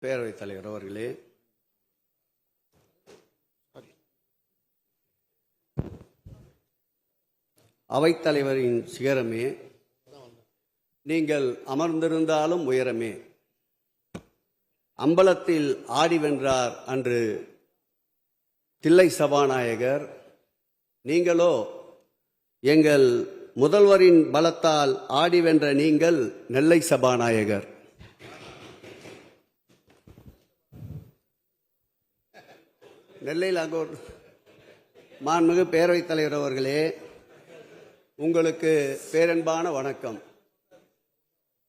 பேரவைத் தலைவர் அவர்களே, அவைத்தலைவரின் சிகரமே, நீங்கள் அமர்ந்திருந்தாலும் உயரமே, அம்பலத்தில் ஆடி வென்றார் அன்று தில்லை சபாநாயகர். நீங்களோ எங்கள் முதல்வரின் பலத்தால் ஆடி வென்ற நீங்கள் நெல்லை சபாநாயகர். நெல்லையில் அங்கே மாண்புமிகு பேரவைத் தலைவர் அவர்களே, உங்களுக்கு பேரன்பான வணக்கம்.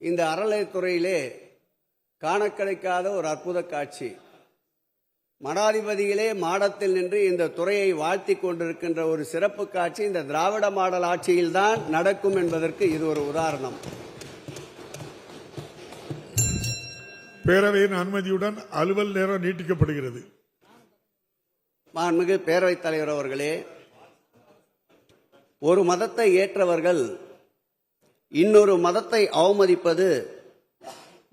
இந்த அறநிலையத்துறையிலே காண கிடைக்காத ஒரு அற்புத காட்சி. மடாதிபதிகளே மாடத்தில் நின்று இந்த துறையை வாழ்த்தி கொண்டிருக்கின்ற ஒரு சிறப்பு காட்சி இந்த திராவிட மாடல் ஆட்சியில்தான் நடக்கும் என்பதற்கு இது ஒரு உதாரணம். பேரவையின் அனுமதியுடன் அலுவல் நேரம் நீட்டிக்கப்படுகிறது. மாண்புமிகு பேரவைத் தலைவர் அவர்களே, ஒரு மதத்தை ஏற்றவர்கள் இன்னொரு மதத்தை அவமதிப்பது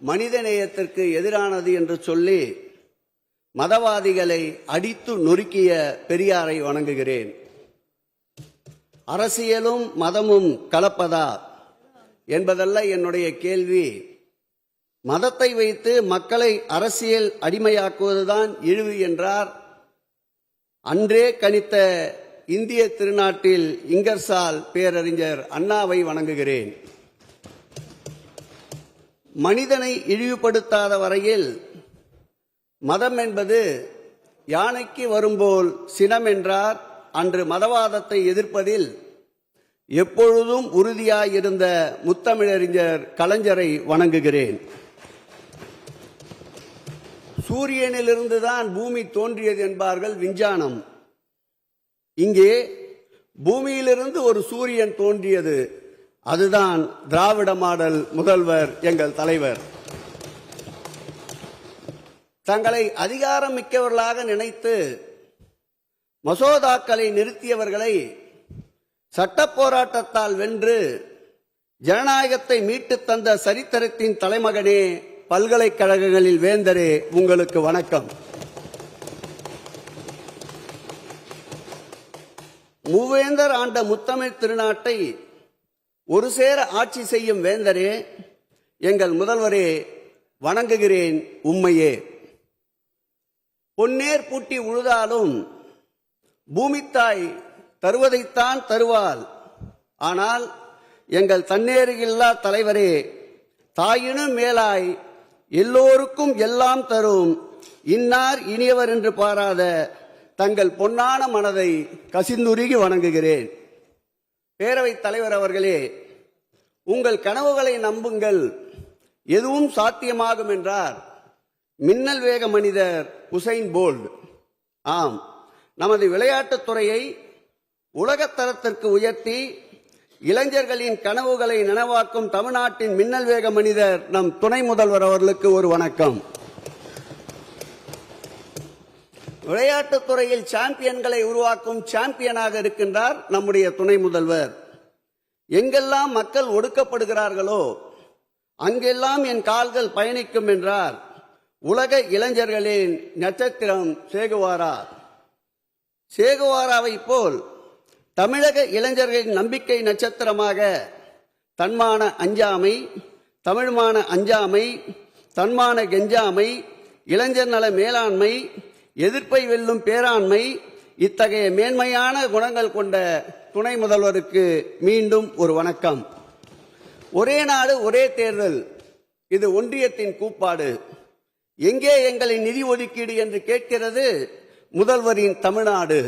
மனிதநேயத்திற்கு எதிரானது என்று சொல்லி மதவாதிகளை அடித்து நொறுக்கிய பெரியாரை வணங்குகிறேன். அரசியலும் மதமும் கலப்பதா என்பதல்ல என்னுடைய கேள்வி. மதத்தை வைத்து மக்களை அரசியல் அடிமையாக்குவதுதான் இழிவு என்றார் அன்றே கணித்த இந்திய திருநாட்டில் இங்கர்சால் பேரறிஞர் அண்ணாவை வணங்குகிறேன். மனிதனை இழிவுபடுத்தாத வரையில் மதம் என்பது யானைக்கு வரும்போல் சினம் என்றார் அன்று மதவாதத்தை எதிர்ப்பதில் எப்பொழுதும் உறுதியாயிருந்த முத்தமிழறிஞர் கலைஞரை வணங்குகிறேன். சூரியனிலிருந்துதான் பூமி தோன்றியது என்பார்கள் விஞ்ஞானம். இங்கே பூமியிலிருந்து ஒரு சூரியன் தோன்றியது. அதுதான் திராவிட மாடல் முதல்வர் எங்கள் தலைவர். தங்களை அதிகாரம் மிக்கவர்களாக நினைத்து மசோதாக்களை நிறுத்தியவர்களை சட்ட போராட்டத்தால் வென்று ஜனநாயகத்தை மீட்டு தந்த சரித்திரத்தின் தலைமகனே, பல்கலைக்கழகங்களில் வேந்தரே, உங்களுக்கு வணக்கம். மூவேந்தர் ஆண்ட முத்தமிழ் திருநாட்டை ஒரு சேர ஆட்சி செய்யும் வேந்தரே, எங்கள் முதல்வரே, வணங்குகிறேன் உம்மையே. பொன்னேர் பூட்டி உழுதாலும் பூமித்தாய் தருவதைத்தான் தருவாள். ஆனால் எங்கள் தன்னேறு இல்லா தலைவரே, தாயினும் மேலாய் எல்லோருக்கும் எல்லாம் தரும் இன்னார் இனியவர் என்று பாராத தங்கள் பொன்னான மனதை கசிந்துருகி வணங்குகிறேன். பேரவைத் தலைவர் அவர்களே, உங்கள் கனவுகளை நம்புங்கள், எதுவும் சாத்தியமாகும் என்றார் மின்னல் வேக மனிதர் உசைன் போல்ட். ஆம், நமது விளையாட்டுத் துறையை உலகத்தரத்திற்கு உயர்த்தி இளைஞர்களின் கனவுகளை நனவாக்கும் தமிழ்நாட்டின் மின்னல் வேக மனிதர் நம் துணை முதல்வர் அவர்களுக்கு ஒரு வணக்கம். விளையாட்டுத் துறையில் சாம்பியன்களை உருவாக்கும் சாம்பியனாக இருக்கின்றார் நம்முடைய துணை முதல்வர். எங்கெல்லாம் மக்கள் ஒடுக்கப்படுகிறார்களோ அங்கெல்லாம் என் கால்கள் பயணிக்கும் என்றார் உலக இளைஞர்களின் நட்சத்திரம் சேகுவாரா. சேகுவாராவை போல் தமிழக இளைஞர்களின் நம்பிக்கை நட்சத்திரமாக தன்மான அஞ்சாமை, தமிழ்மான அஞ்சாமை, தன்மான கெஞ்சாமை, இளைஞர் நல மேலாண்மை, எதிர்ப்பை வெல்லும் பேராண்மை, இத்தகைய மேன்மையான குணங்கள் கொண்ட துணை முதல்வருக்கு மீண்டும் ஒரு வணக்கம். ஒரே நாடு ஒரே தேர்தல், இது ஒன்றியத்தின் கூப்பாடு. எங்கே எங்களின் நிதி ஒதுக்கீடு என்று கேட்கிறது முதல்வரின் தமிழ்நாடு.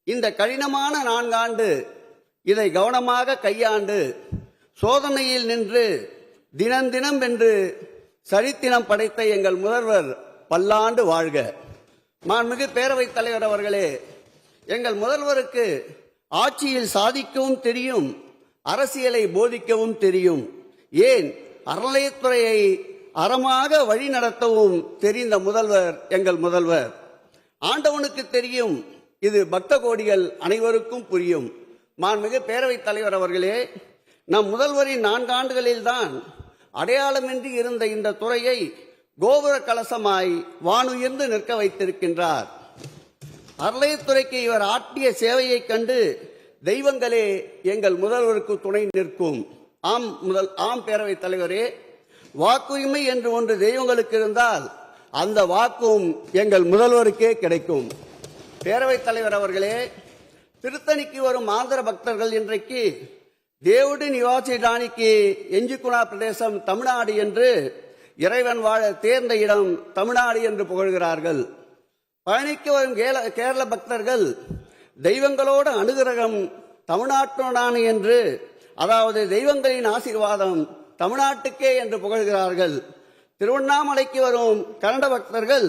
இந்த கடினமான 4 ஆண்டு இதை கவனமாக கையாண்டு சோதனையில் நின்று தினம் தினம் வென்று சரித்திரம் படைத்த எங்கள் முதல்வர் பல்லாண்டு வாழ்க. மாண்புமிகு பேரவைத் தலைவர் அவர்களே, எங்கள் முதல்வருக்கு ஆட்சியில் சாதிக்கவும் தெரியும், அரசியலை போதிக்கவும் தெரியும். ஏன், அறநிலையத்துறையை அறமாக வழி நடத்தவும் தெரிந்த முதல்வர் எங்கள் முதல்வர். ஆண்டவனுக்கு தெரியும், இது பக்த கோடிகள் அனைவருக்கும் புரியும். மாண்புமிகு பேரவைத் தலைவர் அவர்களே, நம் முதல்வரின் 4 ஆண்டுகளில்தான் அடையாளமின்றி இருந்த இந்த துறையை கோபுர கலசமாய் வானுயர்ந்து நிற்க வைத்திருக்கின்றார். அறளையத்துறைக்கு இவர் ஆற்றிய சேவையைக் கண்டு தெய்வங்களே எங்கள் முதல்வருக்கு துணை நிற்கும். ஆம் பேரவைத் தலைவரே, வாக்குரிமை என்று ஒன்று தெய்வங்களுக்கு இருந்தால் அந்த வாக்கும் எங்கள் முதல்வருக்கே கிடைக்கும். பேரவைத் தலைவர் அவர்களே, திருத்தணிக்கு வரும் ஆந்திர பக்தர்கள் இன்றைக்கு தேவுடி நிவாசிடானிக்கு எஞ்சிக்குணா பிரதேசம் தமிழ்நாடு என்று, இறைவன் வாழ தேர்ந்த இடம் தமிழ்நாடு என்று புகழ்கிறார்கள். பழனிக்கு வரும் கேரள பக்தர்கள் தெய்வங்களோட அனுகிரகம் தமிழ்நாட்டுடானு என்று, அதாவது தெய்வங்களின் ஆசீர்வாதம் தமிழ்நாட்டுக்கே என்று புகழ்கிறார்கள். திருவண்ணாமலைக்கு வரும் கன்னட பக்தர்கள்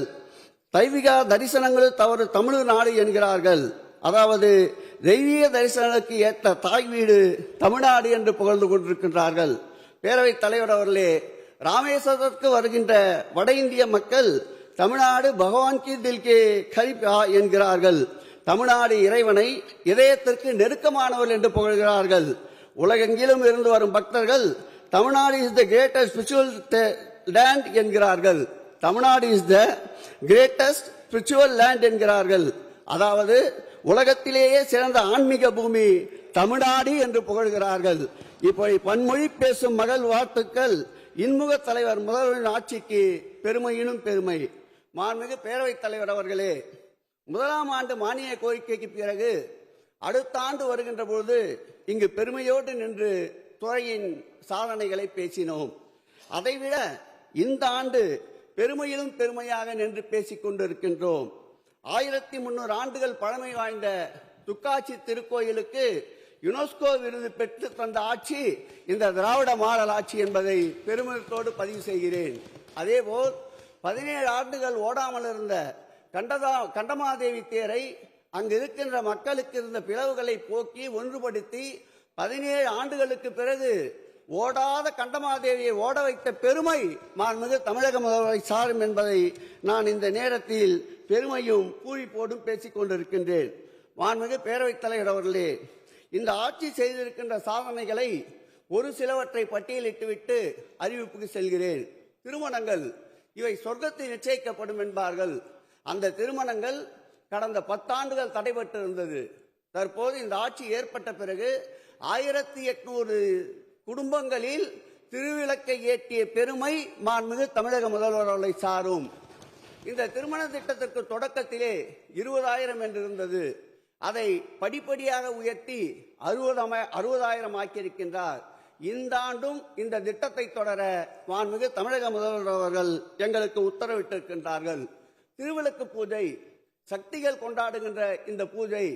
தெய்வீக தரிசனங்கள் தவறு தமிழ்நாடு என்கிறார்கள். அதாவது தெய்வீக தரிசனங்களுக்கு ஏற்ற தாய் வீடு தமிழ்நாடு என்று புகழ்ந்து கொண்டிருக்கின்றார்கள். பேரவைத் தலைவர் அவர்களே, ராமேஸ்வரத்திற்கு வருகின்ற வட இந்திய மக்கள் தமிழ்நாடு பகவான் கி தில் கே கரீப் என்கிறார்கள். தமிழ்நாடு இறைவனை இதயத்திற்கு நெருக்கமானவர்கள் என்று புகழ்கிறார்கள். உலகெங்கிலும் இருந்து வரும் பக்தர்கள் Tamil Nadu is the greatest spiritual land என்கிறார்கள். Tamil Nadu is the greatest spiritual land என்கிறார்கள். அதாவது உலகத்திலேயே சிறந்த ஆன்மீக பூமி தமிழ்நாடு என்று புகழ்கிறார்கள். இப்படி பன்மொழி பேசும் மகள் வாழ்த்துக்கள் இன்முக தலைவர் முதல்வரின் ஆட்சிக்கு பெருமையினும் பெருமை. மாண்புமிகு பேரவைத் தலைவர் அவர்களே, முதலாம் ஆண்டு மானிய கோரிக்கைக்கு பிறகு அடுத்த ஆண்டு வருகின்ற பொழுது இங்கு பெருமையோடு நின்று துறையின் சாதனைகளை பேசினோம். அதைவிட இந்த ஆண்டு பெருமையிலும் பெருமையாக நின்று பேசிக் கொண்டிருக்கின்றோம். 1300 ஆண்டுகள் பழமை வாய்ந்த துக்காட்சி திருக்கோயிலுக்கு யுனெஸ்கோ விருது பெற்று தந்த ஆட்சி இந்த திராவிட மாடல் ஆட்சி என்பதை பெருமிதத்தோடு பதிவு செய்கிறேன். அதேபோல் 17 ஆண்டுகள் ஓடாமல் இருந்த கண்டமாதேவி தேரை அங்கு இருக்கின்ற மக்களுக்கு இருந்த பிளவுகளை போக்கி ஒன்றுபடுத்தி 17 ஆண்டுகளுக்கு பிறகு ஓடாத கண்டமாதேவியை ஓட வைத்த பெருமை மாண்புமிகு தமிழக முதல்வரை சாரும் என்பதை நான் இந்த நேரத்தில் பெருமையும் பூரிப்போடும் பேசிக் கொண்டிருக்கின்றேன். மாண்புமிகு பேரவைத் தலைவர் அவர்களே, இந்த ஆட்சி செய்திருக்கின்ற சாதனைகளை ஒரு சிலவற்றை பட்டியலிட்டுவிட்டு அறிவிப்புக்கு செல்கிறேன். திருமணங்கள் இவை சொர்க்கத்தில் நிச்சயிக்கப்படும் என்பார்கள். அந்த திருமணங்கள் கடந்த 10 ஆண்டுகள் தடைபட்டிருந்தது. தற்போது இந்த ஆட்சி ஏற்பட்ட பிறகு 1800 குடும்பங்களில் திருவிளக்கை ஏற்றிய பெருமை மாண்புமிகு தமிழக முதல்வர் அவர்களை சாரும். இந்த திருமண திட்டத்திற்கு தொடக்கத்திலே 20,000 என்று இருந்தது. அதை படிப்படியாக உயர்த்தி 60,000 ஆக்கியிருக்கின்றார். இந்த ஆண்டும் இந்த திட்டத்தை தொடர மாண்புமிகு தமிழக முதல்வர் அவர்கள் எங்களுக்கு உத்தரவிட்டிருக்கின்றார்கள். திருவிளக்கு பூஜை, சக்திகள் கொண்டாடுகின்ற இந்த பூஜை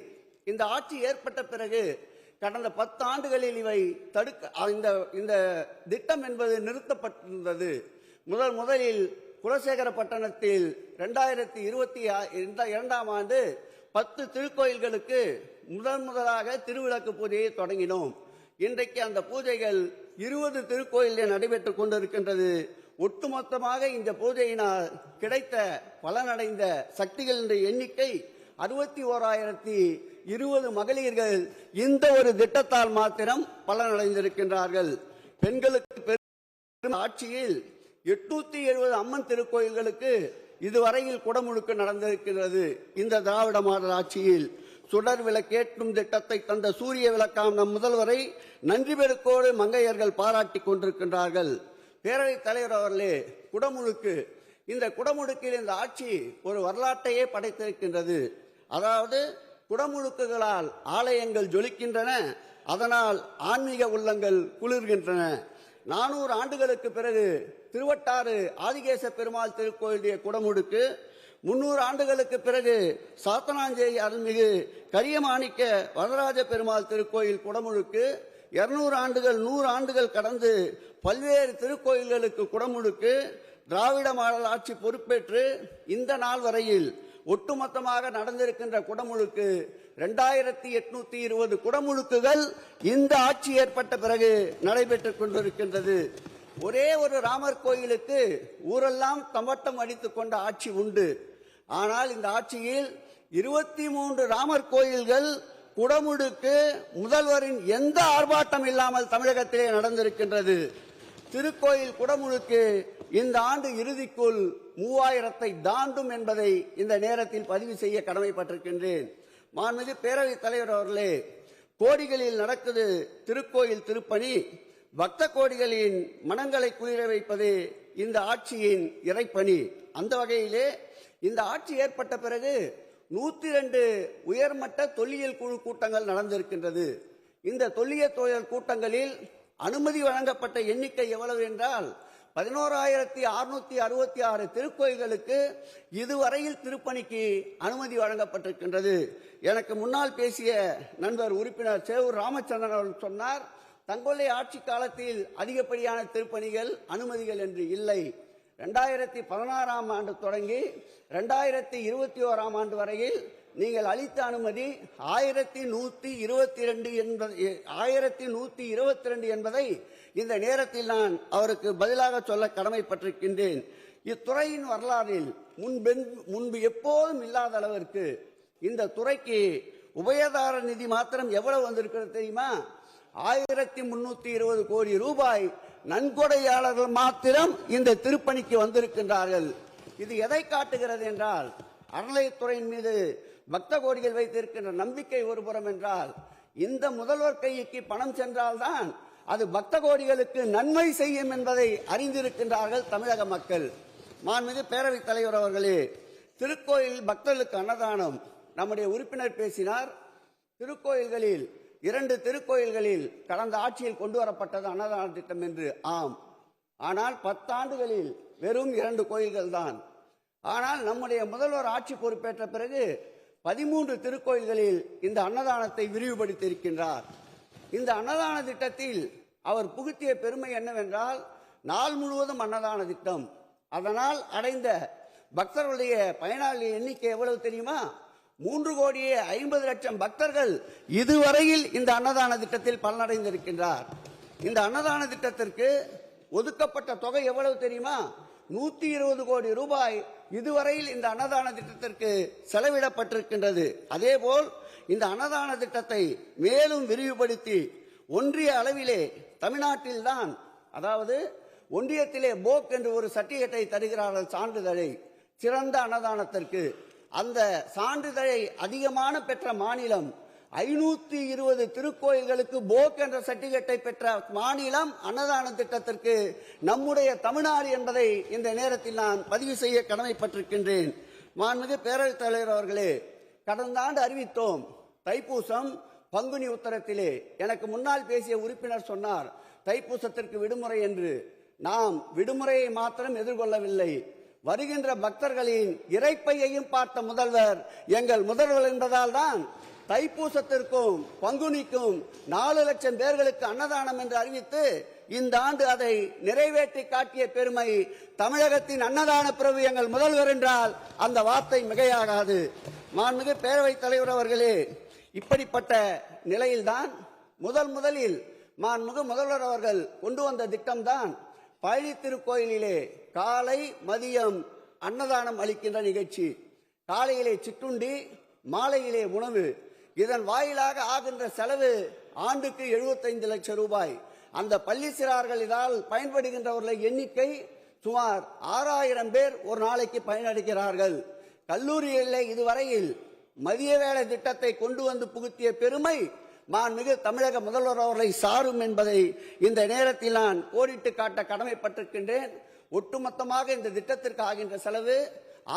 இந்த ஆட்சி ஏற்பட்ட பிறகு கடந்த 10 ஆண்டுகளில் இவை இந்த திட்டம் என்பது நிறுத்தப்பட்டிருந்தது. முதலில் குலசேகரப்பட்டணத்தில் 2022ஆம் ஆண்டு 10 திருக்கோயில்களுக்கு முதலாக திருவிளக்கு பூஜையை தொடங்கினோம். இன்றைக்கு அந்த பூஜைகள் 20 திருக்கோயிலில் நடைபெற்றுக் கொண்டிருக்கின்றது. ஒட்டுமொத்தமாக இந்த பூஜையினால் கிடைத்த பலனடைந்த சக்திகளின் எண்ணிக்கை 61,020 மகளிர்கள் இந்த ஒரு திட்டத்தால் மாத்திரம் பலனடைந்திருக்கின்றார்கள். பெண்களுக்கு பெரும் ஆட்சியில் 870 அம்மன் திருக்கோயில்களுக்கு இதுவரையில் குடமுழுக்கு நடந்திருக்கிறது. இந்த திராவிட மாடல் ஆட்சியில் சுடர் விளக்கேற்றும் திட்டத்தை தந்த சூரிய விளக்காம் நம் முதல்வரை நன்றி பெருக்கோடு மங்கையர்கள் பாராட்டி கொண்டிருக்கின்றார்கள். பேரவைத் தலைவர் அவர்களே, குடமுழுக்கு, இந்த குடமுழுக்கில் இந்த ஆட்சி ஒரு வரலாற்றையே படைத்திருக்கின்றது. அதாவது குடமுழுக்குகளால் ஆலயங்கள் ஜொலிக்கின்றன, அதனால் ஆன்மீக உள்ளங்கள் குளிர்கின்றன. 400 ஆண்டுகளுக்கு பிறகு திருவட்டாறு ஆதிகேச பெருமாள் திருக்கோயிலுடைய குடமுழுக்கு, 300 ஆண்டுகளுக்கு பிறகு சாத்தனாஞ்சேரி அருள்மிகு கரியமாணிக்க வரதராஜ பெருமாள் திருக்கோயில் குடமுழுக்கு, 200 ஆண்டுகள் 100 ஆண்டுகள் கடந்து பல்வேறு திருக்கோயில்களுக்கு குடமுழுக்கு. திராவிட மாடல் ஆட்சி பொறுப்பேற்று இந்த நாள் வரையில் ஒட்டுமொத்தமாக நடந்திருக்கின்ற குடமுழுக்கு 2820 குடமுழுக்குகள் இந்த ஆட்சி ஏற்பட்ட பிறகு நடைபெற்றுக் கொண்டிருக்கின்றது. ஒரே ஒரு ராமர் கோயிலுக்கு ஊரெல்லாம் தம்பட்டம் அடித்துக் கொண்ட ஆட்சி உண்டு. ஆனால் இந்த ஆட்சியில் 23 ராமர் கோயில்கள் குடமுழுக்கு முதல்வரின் எந்த ஆர்ப்பாட்டம் இல்லாமல் தமிழகத்திலே நடந்திருக்கின்றது. திருக்கோயில் குடமுழுக்கு இந்த ஆண்டு இறுதிக்குள் 3000-ஐ தாண்டும் என்பதை இந்த நேரத்தில் பதிவு செய்ய கடமைப்பட்டிருக்கின்றேன். மாண்புமிகு பேரவைத் தலைவர் அவர்களே, கோடிகளில் நடக்குது திருக்கோயில் திருப்பணி. பக்த கோடிகளின் மனங்களை குளிர வைப்பது இந்த ஆட்சியின் இறைப்பணி. அந்த வகையிலே இந்த ஆட்சி ஏற்பட்ட பிறகு 102 உயர்மட்ட தொல்லியல் குழு கூட்டங்கள் நடந்திருக்கின்றது. இந்த தொல்லியல் கூட்டங்களில் அனுமதி வழங்கப்பட்ட எண்ணிக்கை எவ்வளவு என்றால் 11,666 திருக்கோயில்களுக்கு இதுவரையில் திருப்பணிக்கு அனுமதி வழங்கப்பட்டிருக்கின்றது. எனக்கு முன்னால் பேசிய நண்பர் உறுப்பினர் சேவூர் ராமச்சந்திரன் அவர்கள் சொன்னார், தங்களுடைய ஆட்சி காலத்தில் அதிகப்படியான திருப்பணிகள் அனுமதிகள் என்று இல்லை. 2016ஆம் ஆண்டு தொடங்கி 2021ஆம் ஆண்டு வரையில் நீங்கள் அளித்த அனுமதி 1122 என்பதை இந்த நேரத்தில் நான் அவருக்கு பதிலாக சொல்ல கடமைப்பட்டிருக்கின்றேன். இத்துறையின் வரலாறில் முன்பு எப்போதும் இல்லாத அளவிற்கு இந்த துறைக்கு உபயதார நிதி மாத்திரம் எவ்வளவு வந்திருக்கிறது தெரியுமா? 1320 கோடி ரூபாய் நன்கொடையாளர்கள் மாத்திரம் இந்த திருப்பணிக்கு வந்திருக்கின்றார்கள். இது எதை காட்டுகிறது என்றால், அறநிலையத்துறையின் மீது பக்த கோடிகள் வைத்திருக்கின்ற நம்பிக்கை ஒருபுறம் என்றால், இந்த முதல்வர் கைக்கு பணம் சென்றால்தான் அது பக்த கோடிகளுக்கு நன்மை செய்யும் என்பதை அறிந்திருக்கின்றார்கள் தமிழக மக்கள். மாண்புமிகு பேரவைத் தலைவர் அவர்களே, திருக்கோயில் பக்தர்களுக்கு அன்னதானம் நம்முடைய உறுப்பினர் பேசினார். திருக்கோயில்களில் 2 திருக்கோயில்களில் கடந்த ஆட்சியில் கொண்டு வரப்பட்டது அன்னதான திட்டம் என்று. ஆம், ஆனால் 10 ஆண்டுகளில் வெறும் 2 கோயில்கள் தான். ஆனால் நம்முடைய முதல்வர் ஆட்சி பொறுப்பேற்ற பிறகு 13 திருக்கோயில்களில் இந்த அன்னதானத்தை விரிவுபடுத்தி இருக்கின்றார். இந்த அன்னதான திட்டத்தில் அவர் புகுத்திய பெருமை என்னவென்றால், நாள் முழுவதும் அன்னதான திட்டம். அதனால் அடைந்த பக்தர்களுடைய பயனாளி எண்ணிக்கை எவ்வளவு தெரியுமா? 3,50,00,000 பக்தர்கள் இதுவரையில் இந்த அன்னதான திட்டத்தில் பலனடைந்திருக்கின்றார். இந்த அன்னதான திட்டத்திற்கு ஒதுக்கப்பட்ட தொகை எவ்வளவு தெரியுமா? 120 கோடி ரூபாய் இதுவரையில் இந்த அன்னதான திட்டத்திற்கு செலவிடப்பட்டிருக்கின்றது. அதேபோல் இந்த அன்னதான திட்டத்தை மேலும் விரிவுபடுத்தி ஒன்றிய அளவிலே தமிழ்நாட்டில்தான், அதாவது ஒன்றியத்திலே போக் என்று ஒரு சர்டிபிகேட்டை தருகிறார்கள், சான்றிதழை, சிறந்த அன்னதானத்திற்கு. அந்த சான்றிதழை அதிகமான பெற்ற மாநிலம் 520 திருக்கோயில்களுக்கு போக் என்ற சர்டிபிகேட்டை பெற்ற மாநிலம் அன்னதான திட்டத்திற்கு நம்முடைய தமிழ்நாடு என்பதை இந்த நேரத்தில் நான் பதிவு செய்ய கடமைப்பட்டிருக்கின்றேன். மாண்புமிகு பேரவைத் தலைவர் அவர்களே, கடந்த ஆண்டு அறிவித்தோம் தைப்பூசம் பங்குனி உத்தரத்திலே. எனக்கு முன்னால் பேசிய உறுப்பினர் சொன்னார் தைப்பூசத்திற்கு விடுமுறை என்று. நாம் விடுமுறையை மாத்திரம் எதிர்கொள்ளவில்லை, வருகின்ற பக்தர்களின் இறைப்பையையும் பார்த்த முதல்வர் எங்கள் முதல்வர் என்பதால் தான் தைப்பூசத்திற்கும் பங்குனிக்கும் 4 லட்சம் பேர்களுக்கு அன்னதானம் என்று அறிவித்து இந்த ஆண்டு அதை நிறைவேற்றி காட்டிய பெருமை தமிழகத்தின் அன்னதான பிரபு எங்கள் முதல்வர் என்றால் அந்த வார்த்தை மிகையாகாது. மாண்புமிகு பேரவைத் தலைவர் அவர்களே, இப்படிப்பட்ட நிலையில்தான் முதலில் மாண்புமிகு முதல்வர் அவர்கள் கொண்டு வந்த திட்டம்தான் பழனி திருக்கோயிலிலே காலை மதியம் அன்னதானம் அளிக்கின்ற நிகழ்ச்சி. காலையிலே சிற்றுண்டி, மாலையிலே உணவு. இதன் வாயிலாக ஆகின்ற செலவு ஆண்டுக்கு 75 லட்சம் ரூபாய். அந்த பள்ளி சிறார்கள் இதால் பயன்படுகின்றவர்கள் எண்ணிக்கை சுமார் 6000 பேர் ஒரு நாளைக்கு பயனடைகிறார்கள். கல்லூரிகளிலே இதுவரையில் மதிய வேலை திட்டத்தை கொண்டு வந்து புகுத்திய பெருமை மாண்புமிகு தமிழக முதல்வர் அவர்களை சாரும் என்பதை இந்த நேரத்தில் நான் கோடிட்டு காட்ட கடமைப்பட்டிருக்கின்றேன். ஒட்டுமொத்தமாக இந்த திட்டத்திற்கு ஆகின்ற செலவு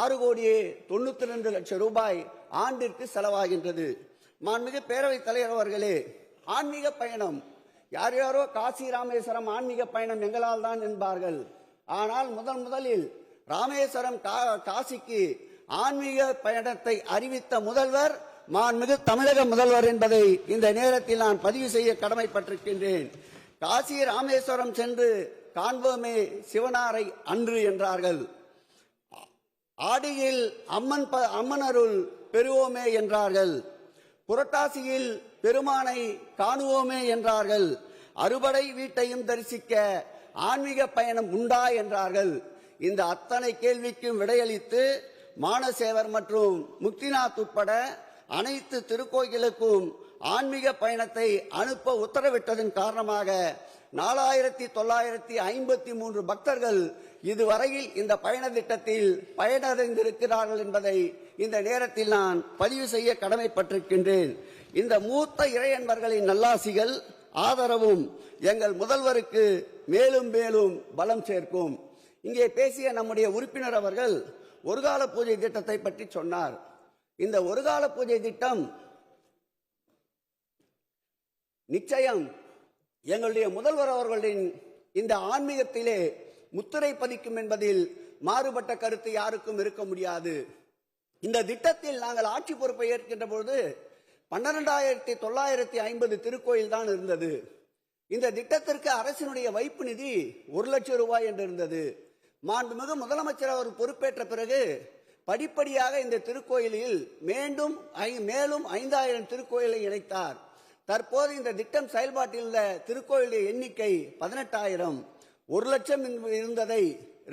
6,92,00,000 ரூபாய் ஆண்டிற்கு செலவாகின்றது. மாண்புமிகு பேரவைத் தலைவர் அவர்களே, ஆன்மீக பயணம், யாரோ காசி ராமேஸ்வரம் ஆன்மீக பயணம் எங்களால் தான் என்பார்கள். ஆனால் முதலில் ராமேஸ்வரம் காசிக்கு ஆன்மீக பயணத்தை அறிவித்த முதல்வர் மாண்புமிகு தமிழக முதல்வர் என்பதை இந்த நேரத்தில் நான் பதிவு செய்ய கடமைப்பட்டிருக்கின்றேன். காசி ராமேஸ்வரம் சென்று காண்போமே சிவனாரை அன்று என்றார்கள். ஆடியில் அம்மனருள் பெறுவோமே என்றார்கள். புரட்டாசியில் பெருமானை காணுவோமே என்றார்கள். அறுபடை வீட்டையும் தரிசிக்க ஆன்மீக பயணம் உண்டா என்றார்கள். இந்த அத்தனை கேள்விக்கும் விடையளித்து மானசேவர் மற்றும் முக்திநாத் உட்பட அனைத்து திருக்கோயிலுக்கும் ஆன்மீக பயணத்தை அனுப்ப உத்தரவிட்டதன் காரணமாக 4953 பக்தர்கள் இதுவரையில் இந்த பயண திட்டத்தில் பயனடைந்திருக்கிறார்கள் என்பதை இந்த நேரத்தில் நான் பதிவு செய்ய கடமைப்பட்டிருக்கின்றேன். இந்த மூத்த இறையன்பர்களின் நல்லாசிகள் ஆதரவும் எங்கள் முதல்வருக்கு மேலும் மேலும் பலம் சேர்க்கும். இங்கே பேசிய நம்முடைய உறுப்பினர் அவர்கள் ஒருகால பூஜை திட்டத்தை பற்றி சொன்னார். இந்த ஒருகால பூஜை திட்டம் நிச்சயம் எங்களுடைய முதல்வர் அவர்களின் இந்த ஆன்மீகத்திலே முத்திரை பதிக்கும் என்பதில் மாறுபட்ட கருத்து யாருக்கும் இருக்க முடியாது. இந்த திட்டத்தில் நாங்கள் ஆட்சி பொறுப்பை ஏற்கின்ற பொழுது 12,950 திருக்கோயில் தான் இருந்தது. இந்த திட்டத்திற்கு அரசினுடைய வைப்பு நிதி 1 லட்சம் ரூபாய் என்று இருந்தது. மாண்புமிகு முதலமைச்சர் அவர் பொறுப்பேற்ற பிறகு படிப்படியாக இந்த திருக்கோயிலில் மேலும் 5,000 திருக்கோயிலை இணைத்தார். தற்போது இந்த திட்டம் செயல்பாட்டில் உள்ள திருக்கோயிலுடைய எண்ணிக்கை 18,000. 1 லட்சம் இருந்ததை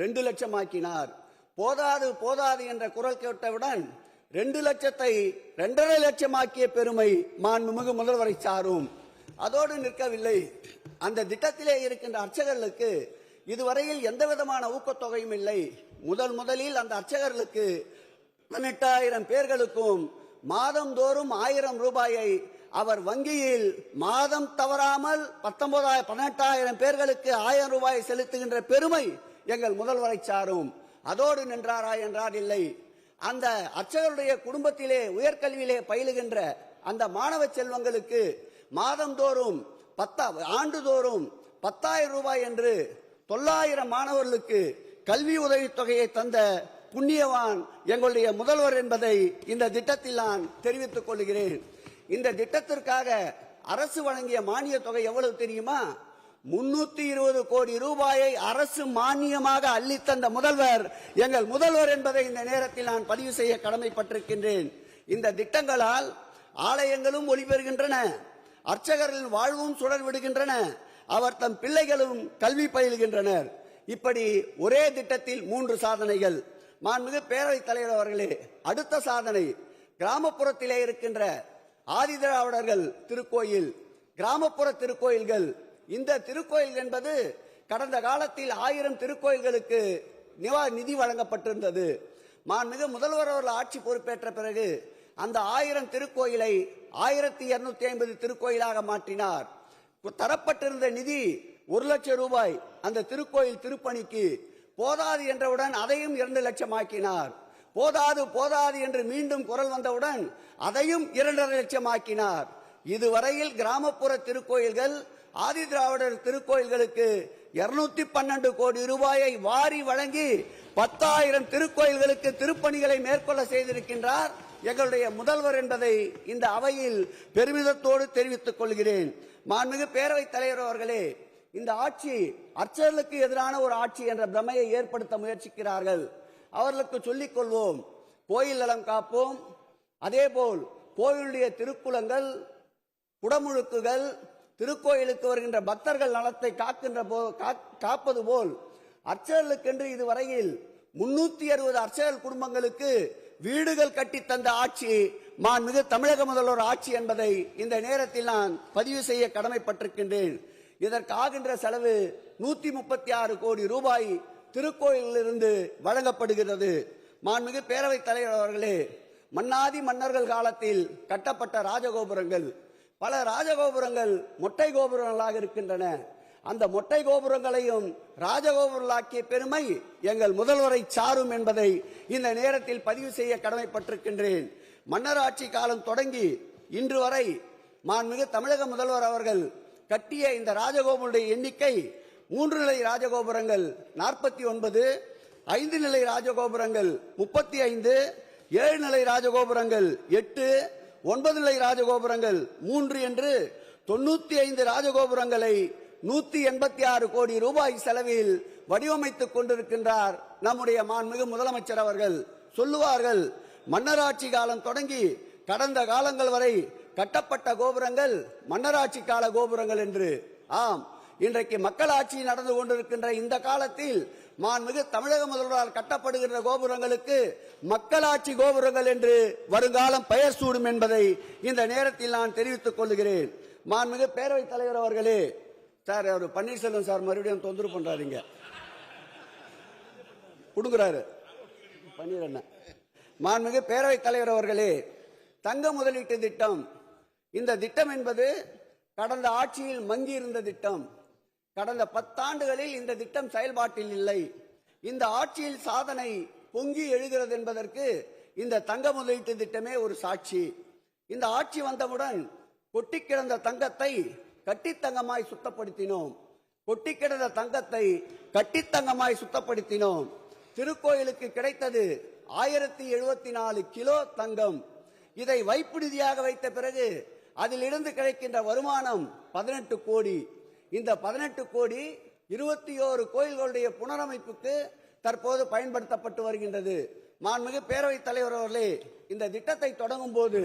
2 லட்சம் ஆக்கினார். போதாது என்ற குரல் கேட்டவுடன் 2 லட்சத்தை 2.5 லட்சம் ஆக்கிய பெருமை மாண்புமிகு முதல்வரை சாரும். அதோடு நிற்கவில்லை. அந்த திட்டத்திலே இருக்கின்ற அர்ச்சகர்களுக்கு இதுவரையில் எந்த விதமான ஊக்கத்தொகையும் இல்லை. முதலில் அந்த அர்ச்சகர்களுக்கு 18,000 பேர்களுக்கும் மாதந்தோறும் 1000 ரூபாயை அவர் வங்கியில் மாதம் தவறாமல் 18,000 பேர்களுக்கு 1000 ரூபாயை செலுத்துகின்ற பெருமை எங்கள் முதல்வரை சாரும். அதோடு நின்றாரா என்றால் இல்லை. அந்த அர்ச்சகருடைய குடும்பத்திலே உயர்கல்வியிலே பயிலுகின்ற அந்த மாணவ செல்வங்களுக்கு மாதந்தோறும் ஆண்டுதோறும் 10,000 ரூபாய் என்று 900 மாணவர்களுக்கு கல்வி உதவித்தொகையை தந்த புண்ணியவான் எங்களுடைய முதல்வர் என்பதை இந்த திட்டத்தில் நான் தெரிவித்துக் கொள்கிறேன். இந்த திட்டத்திற்காக அரசு வழங்கிய மானிய தொகை எவ்வளவு தெரியுமா? 320 கோடி ரூபாயை அரசு மானியமாக அள்ளித்தந்த முதல்வர் எங்கள் முதல்வர் என்பதை இந்த நேரத்தில் நான் பதிவு செய்ய கடமைப்பட்டிருக்கின்றேன். இந்த திட்டங்களால் ஆலயங்களும் ஒளிபெறுகின்றன, அர்ச்சகர்களின் வாழ்வும் சுடர் விடுகின்றன, அவர் தம் பிள்ளைகளும் கல்வி பயில்கின்றனர். இப்படி ஒரே திட்டத்தில் 3 சாதனைகள். மாண்புமிகு பேரவைத் தலைவர் அவர்களே, அடுத்த சாதனை கிராமப்புறத்திலே இருக்கின்ற ஆதிதிராவிடர்கள் திருக்கோயில், கிராமப்புற திருக்கோயில்கள். இந்த திருக்கோயில் என்பது கடந்த காலத்தில் 1000 திருக்கோயில்களுக்கு நிதி வழங்கப்பட்டிருந்தது. மாண்புமிகு முதல்வர் அவர்கள் ஆட்சி பொறுப்பேற்ற பிறகு அந்த 1000 திருக்கோயிலை 1250 திருக்கோயிலாக மாற்றினார். தரப்பட்டிருந்த நிதி 1 லட்சம் ரூபாய் அந்த திருக்கோயில் திருப்பணிக்கு. போதாது என்றவுடன் அதையும் 2 லட்சம் ஆக்கினார். போதாது என்று மீண்டும் குரல் வந்தவுடன் அதையும் 2.5 லட்சம் ஆக்கினார். இதுவரையில் கிராமப்புற திருக்கோயில்கள் ஆதிதிராவிடர் திருக்கோயில்களுக்கு 212 கோடி ரூபாயை வாரி வழங்கி 10,000 திருக்கோயில்களுக்கு திருப்பணிகளை மேற்கொள்ள செய்திருக்கின்றார் எங்களுடைய முதல்வர் என்பதை இந்த அவையில் பெருமிதத்தோடு தெரிவித்துக் கொள்கிறேன். மாண்புமிகு பேரவைத் தலைவர் அவர்களே, இந்த ஆட்சி அர்ச்சகர்களுக்கு எதிரான ஒரு ஆட்சி என்ற பிரமையை ஏற்படுத்த முயற்சிக்கிறார்கள். அவர்களுக்கு சொல்லிக் கொள்வோம், கோயில் நலம் காப்போம். அதேபோல் கோயிலுடைய திருக்குளங்கள், குடமுழுக்குகள், திருக்கோயிலுக்கு வருகின்ற பக்தர்கள் நலத்தை காப்பது போல் அர்ச்சகர்களுக்கென்று இதுவரையில் 360 அர்ச்சகர் குடும்பங்களுக்கு வீடுகள் கட்டி தந்த ஆட்சி மாண்புமிகு தமிழக முதல்வர் ஆட்சி என்பதை இந்த நேரத்தில் நான் பதிவு செய்ய கடமைப்பட்டிருக்கின்றேன். இதற்கு ஆகின்ற செலவு 136 கோடி ரூபாய் திருக்கோயிலிருந்து வழங்கப்படுகிறது. மாண்புமிகு பேரவைத் தலைவர் அவர்களே, மன்னாதி மன்னர்கள் காலத்தில் கட்டப்பட்ட ராஜகோபுரங்கள், பல ராஜகோபுரங்கள் மொட்டை கோபுரங்களாக இருக்கின்றன. அந்த மொட்டை கோபுரங்களையும் ராஜகோபுரங்களாக்கிய பெருமை எங்கள் முதல்வரை சாரும் என்பதை இந்த நேரத்தில் பதிவு செய்ய கடமைப்பட்டிருக்கின்றேன். மன்னராட்சி காலம் தொடங்கி இன்று வரை மாண்புமிகு தமிழக முதல்வர் அவர்கள் கட்டிய இந்த ராஜகோபுரங்களுடைய எண்ணிக்கை 3 நிலை ராஜகோபுரங்கள் 49, 5 நிலை ராஜகோபுரங்கள் 35, 7 நிலை ராஜகோபுரங்கள் 8, 9 நிலை ராஜகோபுரங்கள் 3 என்று 95 ராஜகோபுரங்களை 186 கோடி ரூபாய் செலவில் வடிவமைத்துக் கொண்டிருக்கின்றார் நம்முடைய மாண்புமிகு முதலமைச்சர் அவர்கள். சொல்லுவார்கள், மன்னராட்சி காலம் தொடங்கி கடந்த காலங்கள் வரை கட்டப்பட்ட கோபுரங்கள் மன்னராட்சி கால கோபுரங்கள் என்று. ஆம், இன்றைக்கு மக்களாட்சி நடந்து கொண்டிருக்கின்ற இந்த காலத்தில் மாண்புமிகு தமிழக முதல்வரால் கட்டப்படுகின்ற கோபுரங்களுக்கு மக்களாட்சி கோபுரங்கள் என்று வருங்காலம் பெயர் சூடும் என்பதை இந்த நேரத்தில் நான் தெரிவித்துக் கொள்கிறேன். மாண்புமிகு பேரவைத் தலைவர் அவர்களே, சார் அவர் பன்னீர்செல்வம் சார் மறுபடியும் தொந்தரவு பண்றாதீங்க, கொடுக்குறாரு பன்னீரண்ணன். மாண்புமிகு பேரவைத் தலைவர் அவர்களே, தங்க முதலீட்டு திட்டம், இந்த திட்டம் என்பது கடந்த ஆட்சியில் மங்கி இருந்த திட்டம். கடந்த 10 ஆண்டுகளில் இந்த திட்டம் செயல்பாட்டில் இல்லை. இந்த ஆட்சியில் சாதனை பொங்கி எழுகிறது என்பதற்கு இந்த தங்க முதலீட்டு திட்டமே ஒரு சாட்சி. இந்த ஆட்சி வந்தவுடன் கொட்டி கிடந்த தங்கத்தை கட்டித்தங்கமாய் சுத்தப்படுத்தினோம். கொட்டி கிடந்த தங்கத்தை கட்டித்தங்கமாய் சுத்தப்படுத்தினோம். திருக்கோயிலுக்கு கிடைத்தது 1074 கிலோ தங்கம். இதை வைப்பு நிதியாக வைத்த பிறகு அதிலிருந்து கிடைக்கின்ற வருமானம் 18 கோடி. இந்த 18 கோடி 21 கோயில்களுடைய புனரமைப்புக்கு தற்போது பயன்படுத்தப்பட்டு வருகின்றது. மாண்புமிகு பேரவைத் தலைவர் அவர்களே, இந்த திட்டத்தை தொடங்கும் போது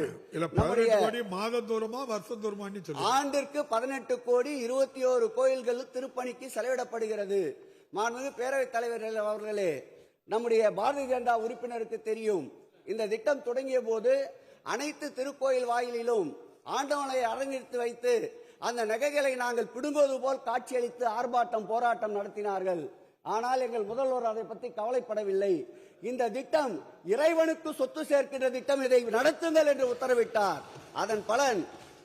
ஆண்டிற்கு 18 கோடி 21 கோயில்கள் திருப்பணிக்கு செலவிடப்படுகிறது. மாண்புமிகு பேரவைத் தலைவர் அவர்களே, நம்முடைய பாரதிய ஜனதா உறுப்பினருக்கு தெரியும், இந்த திட்டம் தொடங்கிய போது அனைத்து திருக்கோயில் வாயிலிலும் ஆண்டவனை அரங்கெடுத்து வைத்து அந்த நகைகளை நாங்கள் பிடுங்குவது போல் காட்சியளித்து ஆர்ப்பாட்டம் போராட்டம் நடத்தினார்கள். ஆனால் எங்கள் முதல்வர் அதை பற்றி கவலைப்படவில்லை. இந்த திட்டம் இறைவனுக்கு சொத்து சேர்க்கின்ற திட்டம், இதை நடத்துங்கள் என்று உத்தரவிட்டார். அதன் பலன்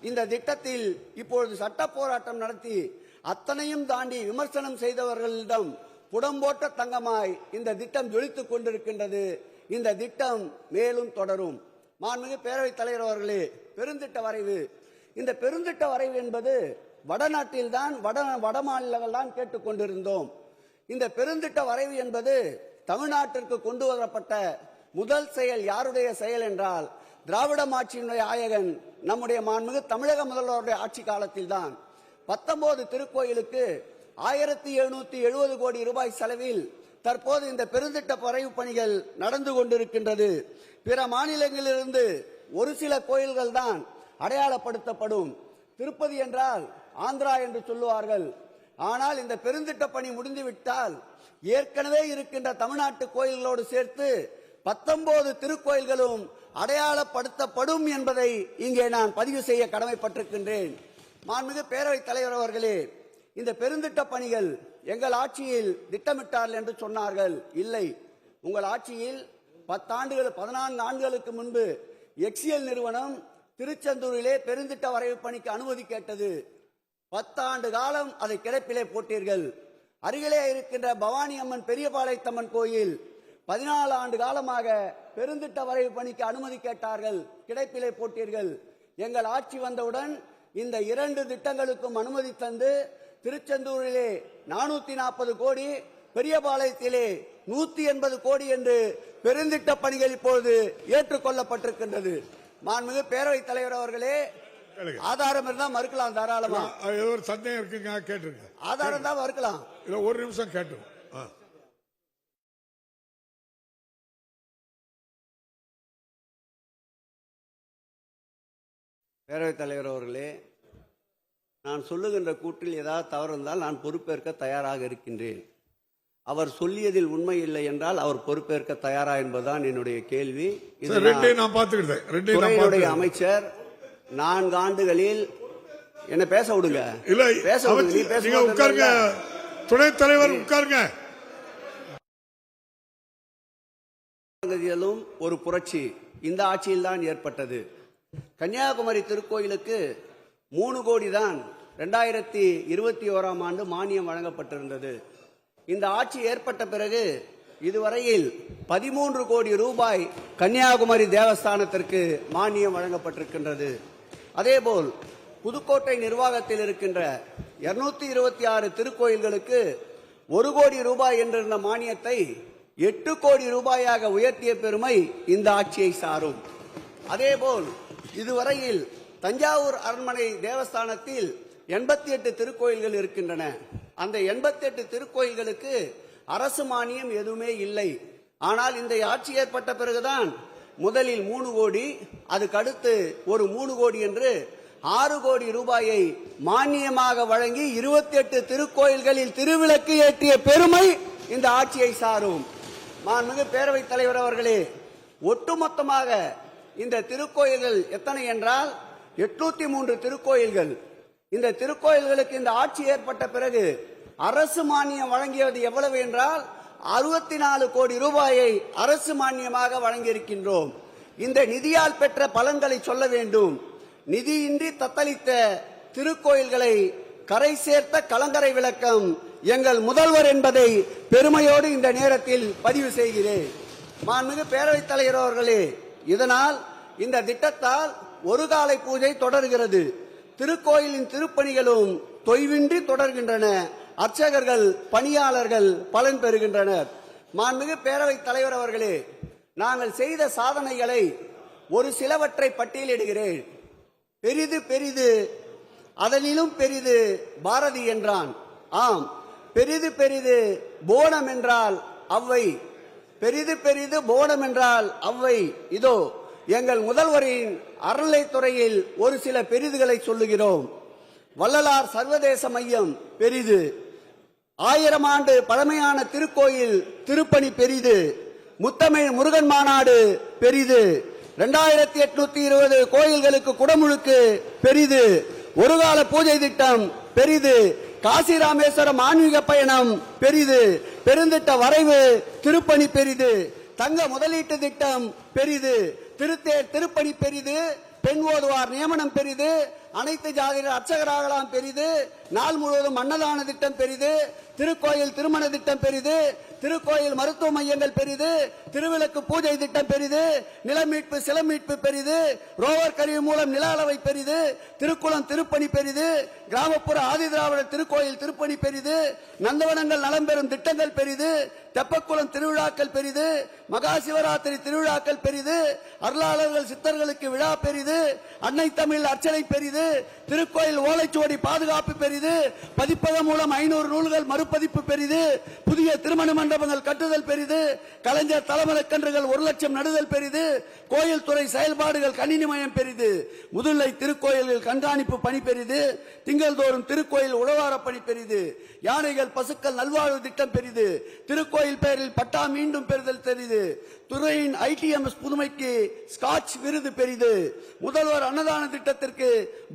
இந்த திட்டத்தில் இப்பொழுது சட்ட போராட்டம் நடத்தி அத்தனையும் தாண்டி விமர்சனம் செய்தவர்களிடம் புடம்போட்ட தங்கமாய் இந்த திட்டம் ஜொலித்துக் கொண்டிருக்கின்றது. இந்த திட்டம் மேலும் தொடரும். மாண்புமிகு பேரவைத் தலைவர் அவர்களே, பெருந்திட்ட வரைவு, இந்த பெருந்திட்ட வரைவு என்பது வடநாட்டில் தான் வட மாநிலங்கள் தான் கேட்டுக்கொண்டிருந்தோம். இந்த பெருந்திட்ட வரைவு என்பது தமிழ்நாட்டிற்கு கொண்டு வரப்பட்ட முதல் செயல் யாருடைய செயல் என்றால் திராவிட ஆட்சியினுடைய ஆயகன் நம்முடைய மாண்புமிகு தமிழக முதல்வருடைய ஆட்சி காலத்தில் தான். 19 திருக்கோயிலுக்கு 1770 கோடி ரூபாய் செலவில் தற்போது இந்த பெருந்திட்ட வரைவு பணிகள் நடந்து கொண்டிருக்கின்றது. பிற மாநிலங்களிலிருந்து ஒரு சில கோயில்கள் தான் அடையாளப்படுத்தப்படும். திருப்பதி என்றால் ஆந்திரா என்று சொல்லுவார்கள். ஆனால் இந்த பெருந்திட்ட பணி முடிந்துவிட்டால் ஏற்கனவே இருக்கின்ற தமிழ்நாட்டு கோயில்களோடு சேர்த்து 19 திருக்கோயில்களும் அடையாளப்படுத்தப்படும் என்பதை இங்கே நான் பதிவு செய்ய கடமைப்பட்டிருக்கின்றேன். மாண்புமிகு பேரவைத் தலைவர் அவர்களே, இந்த பெருந்திட்ட பணிகள் எங்கள் ஆட்சியில் திட்டமிட்டார்கள் என்று சொன்னார்கள். இல்லை, உங்கள் ஆட்சியில் 14 ஆண்டுகளுக்கு முன்பு எக்ஸிஎல் நிறுவனம் திருச்செந்தூரிலே பெருந்திட்ட வரைவு பணிக்கு அனுமதி கேட்டது. 10 ஆண்டு காலம் அதை கிடப்பிலே போட்டீர்கள். அருகிலே இருக்கின்ற பவானி அம்மன் பெரியபாளையத்தம்மன் கோயில் 14 ஆண்டு காலமாக பெருந்திட்ட வரைவு பணிக்கு அனுமதி கேட்டார்கள், கிடப்பிலே போட்டீர்கள். எங்கள் ஆட்சி வந்தவுடன் இந்த 2 திட்டங்களுக்கும் அனுமதி தந்து திருச்செந்தூரிலே 440 கோடி, பெரியபாளையத்திலே 180 கோடி என்று பெருந்திட்ட பணிகள் இப்போது ஏற்றுக்கொள்ளப்பட்டிருக்கின்றது. மாண்புமிகு பேரவைத் தலைவர் அவர்களே, ஆதாரம் இருந்தா மறுக்கலாம், தாராளமா. ஒரு சந்தேகம் இருக்குங்க, கேட்டுருங்க. ஆதாரம் தான் மறுக்கலாம். ஒரு நிமிஷம் கேட்டு. பேரவைத் தலைவர் அவர்களே, நான் சொல்லுகின்ற கூற்றில் ஏதாவது தவறு இருந்தால் நான் பொறுப்பேற்க தயாராக இருக்கின்றேன். அவர் சொல்லியதில் உண்மை இல்லை என்றால் அவர் பொறுப்பேற்க தயாரா என்பதுதான் என்னுடைய கேள்வி. துறையினுடைய அமைச்சர் 4 ஆண்டுகளில் என்ன பேச விடுங்க, பேச விடுங்க. துணைத் தலைவர் உட்காருங்க. ஒரு புரட்சி இந்த ஆட்சியில் தான் ஏற்பட்டது. கன்னியாகுமரி திருக்கோயிலுக்கு 3 கோடி தான் 2021ஆம் ஆண்டு மானியம் வழங்கப்பட்டிருந்தது. இந்த ஆட்சி ஏற்பட்ட பிறகு இதுவரையில் 13 கோடி ரூபாய் கன்னியாகுமரி தேவஸ்தானத்திற்கு மானியம் வழங்கப்பட்டிருக்கின்றது. அதேபோல் புதுக்கோட்டை நிர்வாகத்தில் இருக்கின்ற 226 திருக்கோயில்களுக்கு 1 கோடி ரூபாய் என்றிருந்த மானியத்தை 8 கோடி ரூபாயாக உயர்த்திய பெருமை இந்த ஆட்சியை சாரும். அதேபோல் இதுவரையில் தஞ்சாவூர் அரண்மனை தேவஸ்தானத்தில் 88 திருக்கோயில்கள் இருக்கின்றன. அந்த 88 திருக்கோயில்களுக்கு அரசு மானியம் எதுவுமே இல்லை. ஆனால் இந்த ஆட்சி ஏற்பட்ட பிறகுதான் முதலில் 3 கோடி, அதுக்கடுத்து ஒரு 3 கோடி என்று 6 கோடி ரூபாயை மானியமாக வழங்கி 28 திருக்கோயில்களில் திருவிளக்கு ஏற்றிய பெருமை இந்த ஆட்சியை சாரும். மாண்புமிகு பேரவைத் தலைவர் அவர்களே, ஒட்டுமொத்தமாக இந்த திருக்கோயில்கள் எத்தனை என்றால் 803 திருக்கோயில்கள். இந்த திருக்கோயில்களுக்கு இந்த ஆட்சி ஏற்பட்ட பிறகு அரசு மானியம் வழங்கியது எவ்வளவு என்றால் 64 கோடி ரூபாயை அரசு மானியமாக வழங்கியிருக்கின்றோம். இந்த நிதியால் பெற்ற பலன்களை சொல்ல வேண்டும். நிதியின்றி தத்தளித்த திருக்கோயில்களை கரை சேர்த்த கலங்கரை விளக்கம் எங்கள் முதல்வர் என்பதை பெருமையோடு இந்த நேரத்தில் பதிவு செய்கிறேன். மாண்புமிகு பேரவைத் தலைவர் அவர்களே, இதனால் இந்த திட்டத்தால் ஒரு காலை பூஜை தொடர்கிறது. திருக்கோயிலின் திருப்பணிகளும் தொய்வின்றி தொடர்கின்றன. அர்ச்சகர்கள், பணியாளர்கள் பலன் பெறுகின்றனர். மாண்புமிகு பேரவைத் தலைவர் அவர்களே, நாங்கள் செய்த சாதனைகளை ஒரு சிலவற்றை பட்டியலிடுகிறேன். பெரிது பெரிது, அதனிலும் பெரிது பாரதி என்றான். ஆம், பெரிது பெரிது போனம் என்றால் அவ்வை, பெரிது பெரிது போனம் என்றால் அவ்வை. இதோ எங்கள் முதல்வரின் அறநிலைத்துறையில் ஒரு சில பெரிதுகளை சொல்லுகிறோம். வள்ளலார் சர்வதேச மையம் பெரிது. 1000 ஆண்டு பழமையான திருக்கோயில் திருப்பணி பெரிது. முத்தமிழ் முருகன் மாநாடு பெரிது. 2820 கோயில்களுக்கு குடமுழுக்கு பெரிது. ஒரு கால பூஜை திட்டம் பெரிது. காசி ராமேஸ்வரம் ஆன்மீக பயணம் பெரிது. பெருந்திட்ட வரைவு திருப்பணி பெரிது. தங்க முதலீட்டு திட்டம் பெரிது. திருத்தேர் திருப்பணி பெரிது. பெண் ஓதுவார் நியமனம் பெரிது. அனைத்து ஜாதியினர் அர்ச்சகராகலாம் பெரிது. நாள் முழுவதும் அன்னதான திட்டம் பெரிது. திருக்கோயில் திருமண திட்டம் பெரிது. திருக்கோயில் மருத்துவ மையங்கள் பெரிது. திருவிளக்கு பூஜை திட்டம் பெரிது. நிலமீட்பு சிலமீட்பு பெரிது. ரோவர் கருவி மூலம் நில அளவை பெரிது. திருக்குளம் திருப்பணி பெரிது. கிராமப்புற ஆதிதிராவிடர் திருக்கோயில் திருப்பணி பெரிது. நந்தவனங்கள் நலம் பெறும் திட்டங்கள் பெரிது. தெப்பக்குளம் திருவிழாக்கள் பெரிது. மகா சிவராத்திரி திருவிழாக்கள் பெரிது. அருளாளர்கள் சித்தர்களுக்கு விழா பெரிது. அன்னை தமிழ் அர்ச்சனை பெரிது. திருக்கோயில் ஓலைச்சுவடி பாதுகாப்பு பெரிது. பதிப்பகம் மூலம் 500 நூல்கள் மறுபதிப்பு பெரிது. புதிய திருமண மண்டபங்கள் கட்டுதல் பெரிது. கலைஞர் தலைமலக்கன்றுகள் 1 லட்சம் நடுதல் பெரிது. கோயில் துறை செயல்பாடுகள் கணினிமயம் பெரிது. முதுலை திருக்கோயில்கள் கண்காணிப்பு பணி பெரிது. திங்கள்தோறும் திருக்கோயில் உழவார பணி பெரிது. யானைகள் பசுக்கள் நல்வாழ்வு திட்டம் பெரிது. திருக்கோயில் பெயரில் பட்டா மீண்டும் பெறுதல் பெரிது. துறையின் ITMS புதுமைக்கு ஸ்காட்ச் விருது பெரிது. முதல்வர் அன்னதான திட்டத்திற்கு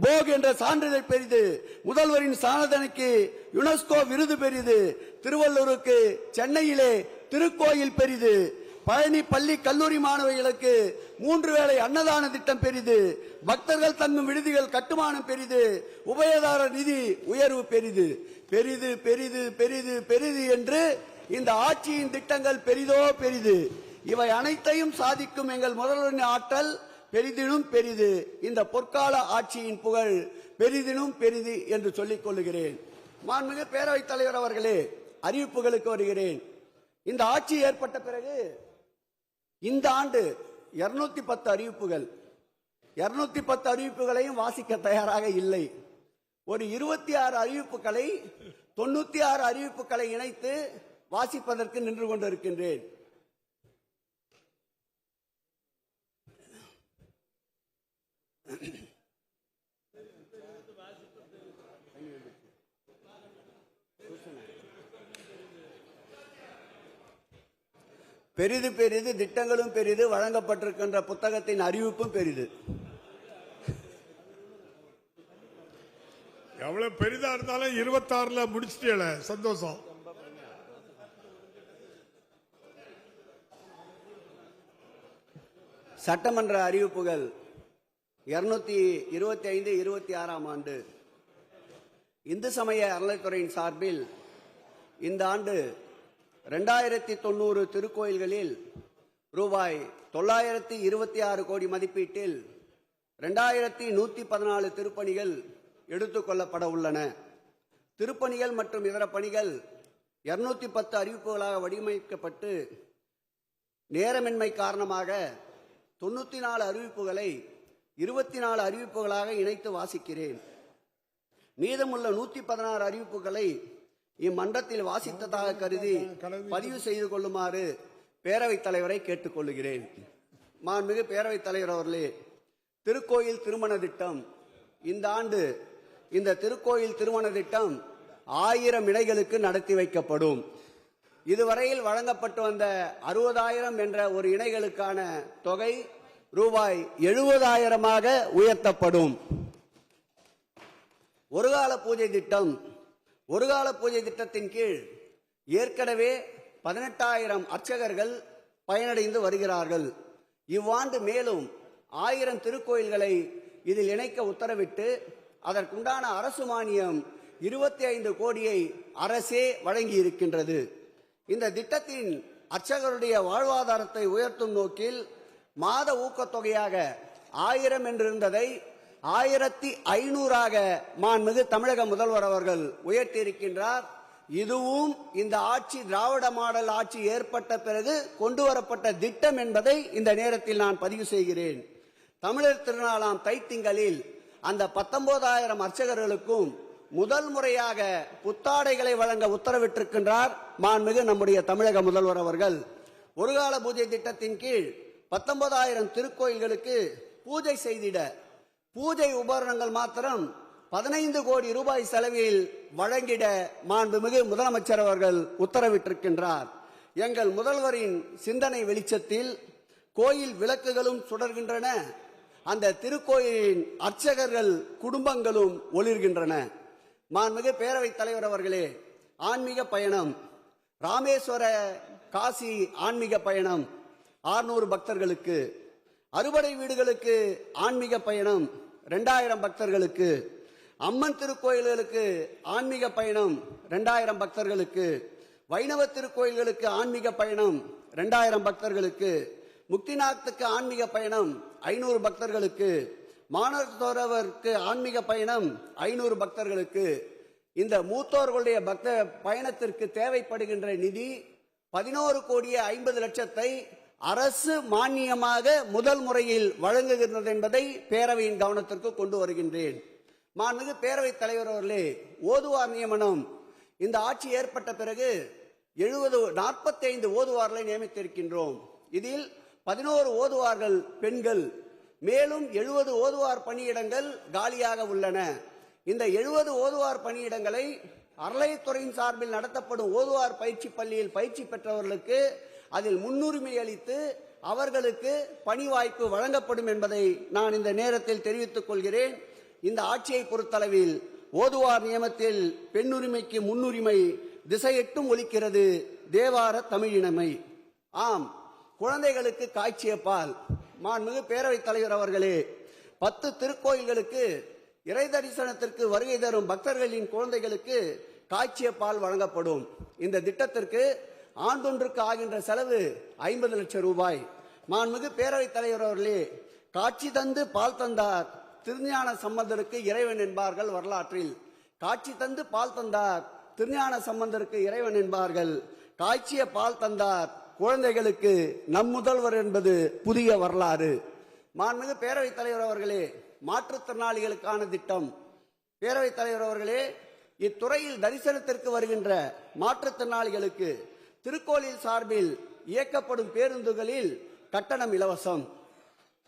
போக் என்ற சான்றிதழ் பெரிது. முதல்வரின் சாதனைக்கு யுனெஸ்கோ விருது பெரிது. திருவள்ளூருக்கு சென்னையிலே திருக்கோயில் பெரிது. பழனி பள்ளி கல்லூரி மாணவிகளுக்கு 3 வேளை அன்னதான திட்டம் பெரிது. பக்தர்கள் தங்கும் விடுதிகள் கட்டுமானம் பெரிது. உபயதாரர் நிதி உயர்வு பெரிது. பெரிது பெரிது பெரிது பெரிது என்று இந்த ஆட்சியின் திட்டங்கள் பெரிதோ பெரிது. இவை அனைத்தையும் சாதிக்கும் எங்கள் முதல்வரின் ஆற்றல் பெரிதினும் பெரிது. இந்த பொற்கால ஆட்சியின் புகழ் பெரிதினும் பெரிது என்று சொல்லிக் கொள்ளுகிறேன். மாண்புமிகு பேரவைத் தலைவர் அவர்களே, அறிவிப்புகளுக்கு வருகிறேன். இந்த ஆட்சி ஏற்பட்ட பிறகு இந்த ஆண்டு 210 அறிவிப்புகள், 210 அறிவிப்புகளையும் வாசிக்க தயாராக இல்லை. ஒரு 26 அறிவிப்புகளை 96 அறிவிப்புகளை இணைத்து வாசிப்பதற்கு நின்று கொண்டிருக்கின்றேன். பெரிது பெரிது திட்டங்களும் பெரிது, வழங்கப்பட்டிருக்கின்ற புத்தகத்தின் அறிவிப்பும் பெரிது. எவ்வளவு பெரிதா இருந்தாலும் 26ல முடிச்சிட்டீங்களே, சந்தோஷம். சட்டமன்ற அறிவிப்புகள் 225 26ஆம் ஆண்டு இந்து சமய அறநிலைத்துறையின் சார்பில் இந்த ஆண்டு 2090 திருக்கோயில்களில் ரூபாய் 926 கோடி மதிப்பீட்டில் 2114 திருப்பணிகள் எடுத்துக் கொள்ளப்பட உள்ளன. திருப்பணிகள் மற்றும் இதர பணிகள் 210 அறிவிப்புகளாக வடிவமைக்கப்பட்டு நேரமின்மை காரணமாக 94 அறிவிப்புகளை 24 அறிவிப்புகளாக இணைத்து வாசிக்கிறேன். மீதமுள்ள 116 அறிவிப்புகளை இம்மன்றத்தில் வாசித்ததாக கருதி பதிவு செய்து கொள்ளுமாறு பேரவைத் தலைவரை கேட்டுக் கொள்கிறேன். மாண்புமிகு பேரவைத் தலைவர் அவர்களே, திருக்கோயில் திருமண திட்டம் இந்த ஆண்டு இந்த திருக்கோயில் திருமண திட்டம் 1000 இணைகளுக்கு நடத்தி வைக்கப்படும். இதுவரையில் வழங்கப்பட்டு வந்த 60,000 என்ற ஒரு இணைகளுக்கான தொகை ரூபாய் 70,000 உயர்த்தப்படும். ஒருகால பூஜை திட்டம். ஒருகால பூஜை திட்டத்தின் கீழ் ஏற்கனவே 18,000 அர்ச்சகர்கள் பயனடைந்து வருகிறார்கள். இவ்வாண்டு மேலும் 1000 திருக்கோயில்களை இதில் இணைக்க உத்தரவிட்டு அதற்குண்டான அரசு மானியம் 25 கோடியை அரசே வழங்கி இருக்கின்றது. இந்த திட்டத்தின் அர்ச்சகருடைய வாழ்வாதாரத்தை உயர்த்தும் நோக்கில் மாத ஊக்கத்தொகையாக 1000 என்றிருந்ததை 1500 மாண்புமிகு தமிழக முதல்வர் அவர்கள் உயர்த்தியிருக்கின்றார். இதுவும் இந்த ஆட்சி திராவிட மாடல் ஆட்சி ஏற்பட்ட பிறகு கொண்டு வரப்பட்ட திட்டம் என்பதை இந்த நேரத்தில் நான் பதிவு செய்கிறேன். தமிழர் திருநாளாம் தைத்திங்களில் அந்த 19,000 அர்ச்சகர்களுக்கும் முதல் முறையாக புத்தாடைகளை வழங்க உத்தரவிட்டிருக்கின்றார் மாண்புமிகு நம்முடைய தமிழக முதல்வர் அவர்கள். ஒருகால பூஜை திட்டத்தின் கீழ் 19,000 திருக்கோயில்களுக்கு பூஜை செய்திட பூஜை உபகரணங்கள் மாத்திரம் 15 கோடி ரூபாய் செலவில் வழங்கிட மாண்புமிகு முதலமைச்சர் அவர்கள் உத்தரவிட்டிருக்கின்றார். எங்கள் முதல்வரின் சிந்தனை வெளிச்சத்தில் கோயில் விளக்குகளும் சுடர்கின்றன, அந்த திருக்கோயிலின் அர்ச்சகர்கள் குடும்பங்களும் ஒளிர்கின்றன. மாண்புமிகு பேரவைத் தலைவர் அவர்களே, ஆன்மீக பயணம், ராமேஸ்வர காசி ஆன்மீக பயணம் 600 பக்தர்களுக்கு, அறுபடை வீடுகளுக்கு ஆன்மீக பயணம் 2000 பக்தர்களுக்கு, அம்மன் திருக்கோயில்களுக்கு ஆன்மீக பயணம் 2000 பக்தர்களுக்கு, வைணவ திருக்கோயில்களுக்கு ஆன்மீக பயணம் 2000 பக்தர்களுக்கு, முக்திநாத்துக்கு ஆன்மீக பயணம் 500 பக்தர்களுக்கு, மானசரோவருக்கு ஆன்மீக பயணம் 500 பக்தர்களுக்கு. இந்த மூத்தோர்களுடைய பக்த பயணத்திற்கு தேவைப்படுகின்ற நிதி 11 கோடியே 50 லட்சத்தை அரசு மானியமாக முதல் முறையில் வழங்குகின்றது என்பதை பேரவையின் கவனத்திற்கு கொண்டு வருகின்றேன். மாண்புமிகு பேரவைத் தலைவர் அவர்களே, ஓதுவார் நியமனம் இந்த ஆட்சி ஏற்பட்ட பிறகு 45 ஓதுவார்களை நியமித்திருக்கின்றோம். இதில் 11 ஓதுவார்கள் பெண்கள், மேலும் 70 ஓதுவார் பணியிடங்கள் காலியாக உள்ளன. இந்த 70 ஓதுவார் பணியிடங்களை அறளைத்துறையின் சார்பில் நடத்தப்படும் ஓதுவார் பயிற்சி பள்ளியில் பயிற்சி பெற்றவர்களுக்கு அதில் முன்னுரிமை அளித்து அவர்களுக்கு பணி வாய்ப்பு வழங்கப்படும் என்பதை நான் இந்த நேரத்தில் தெரிவித்துக் கொள்கிறேன். இந்த ஆட்சியை பொறுத்தளவில் ஓதுவார் நியமத்தில் பெண்ணுரிமைக்கு முன்னுரிமை திசையெட்டும் ஒலிக்கிறது தேவார தமிழினமை. ஆம், குழந்தைகளுக்கு காய்ச்சிய பால். மாண்புமிகு பேரவைத் தலைவர் அவர்களே, 10 திருக்கோயில்களுக்கு இறை தரிசனத்திற்கு வருகை தரும் பக்தர்களின் குழந்தைகளுக்கு காய்ச்சிய பால் வழங்கப்படும். இந்த திட்டத்திற்கு ஆண்டொன்றுக்கு ஆகின்ற செலவு 50 லட்சம் ரூபாய். மாண்புமிகு பேரவைத் தலைவர் அவர்களே, காட்சி தந்து பால் தந்தார் திருஞான சம்பந்தருக்கு இறைவன் என்பார்கள் வரலாற்றில். காட்சி தந்து பால் தந்தார் திருஞான சம்பந்தருக்கு இறைவன் என்பார்கள். காய்ச்சிய பால் தந்தார் குழந்தைகளுக்கு நம் முதல்வர் என்பது புதிய வரலாறு. மாண்புமிகு பேரவைத் தலைவர் அவர்களே, மாற்றுத்திறனாளிகளுக்கான திட்டம். பேரவைத் தலைவர் அவர்களே, இத்துறையில் தரிசனத்திற்கு வருகின்ற மாற்றுத்திறனாளிகளுக்கு திருக்கோயில் சார்பில் இயக்கப்படும் பேருந்துகளில் கட்டணம் இலவசம்,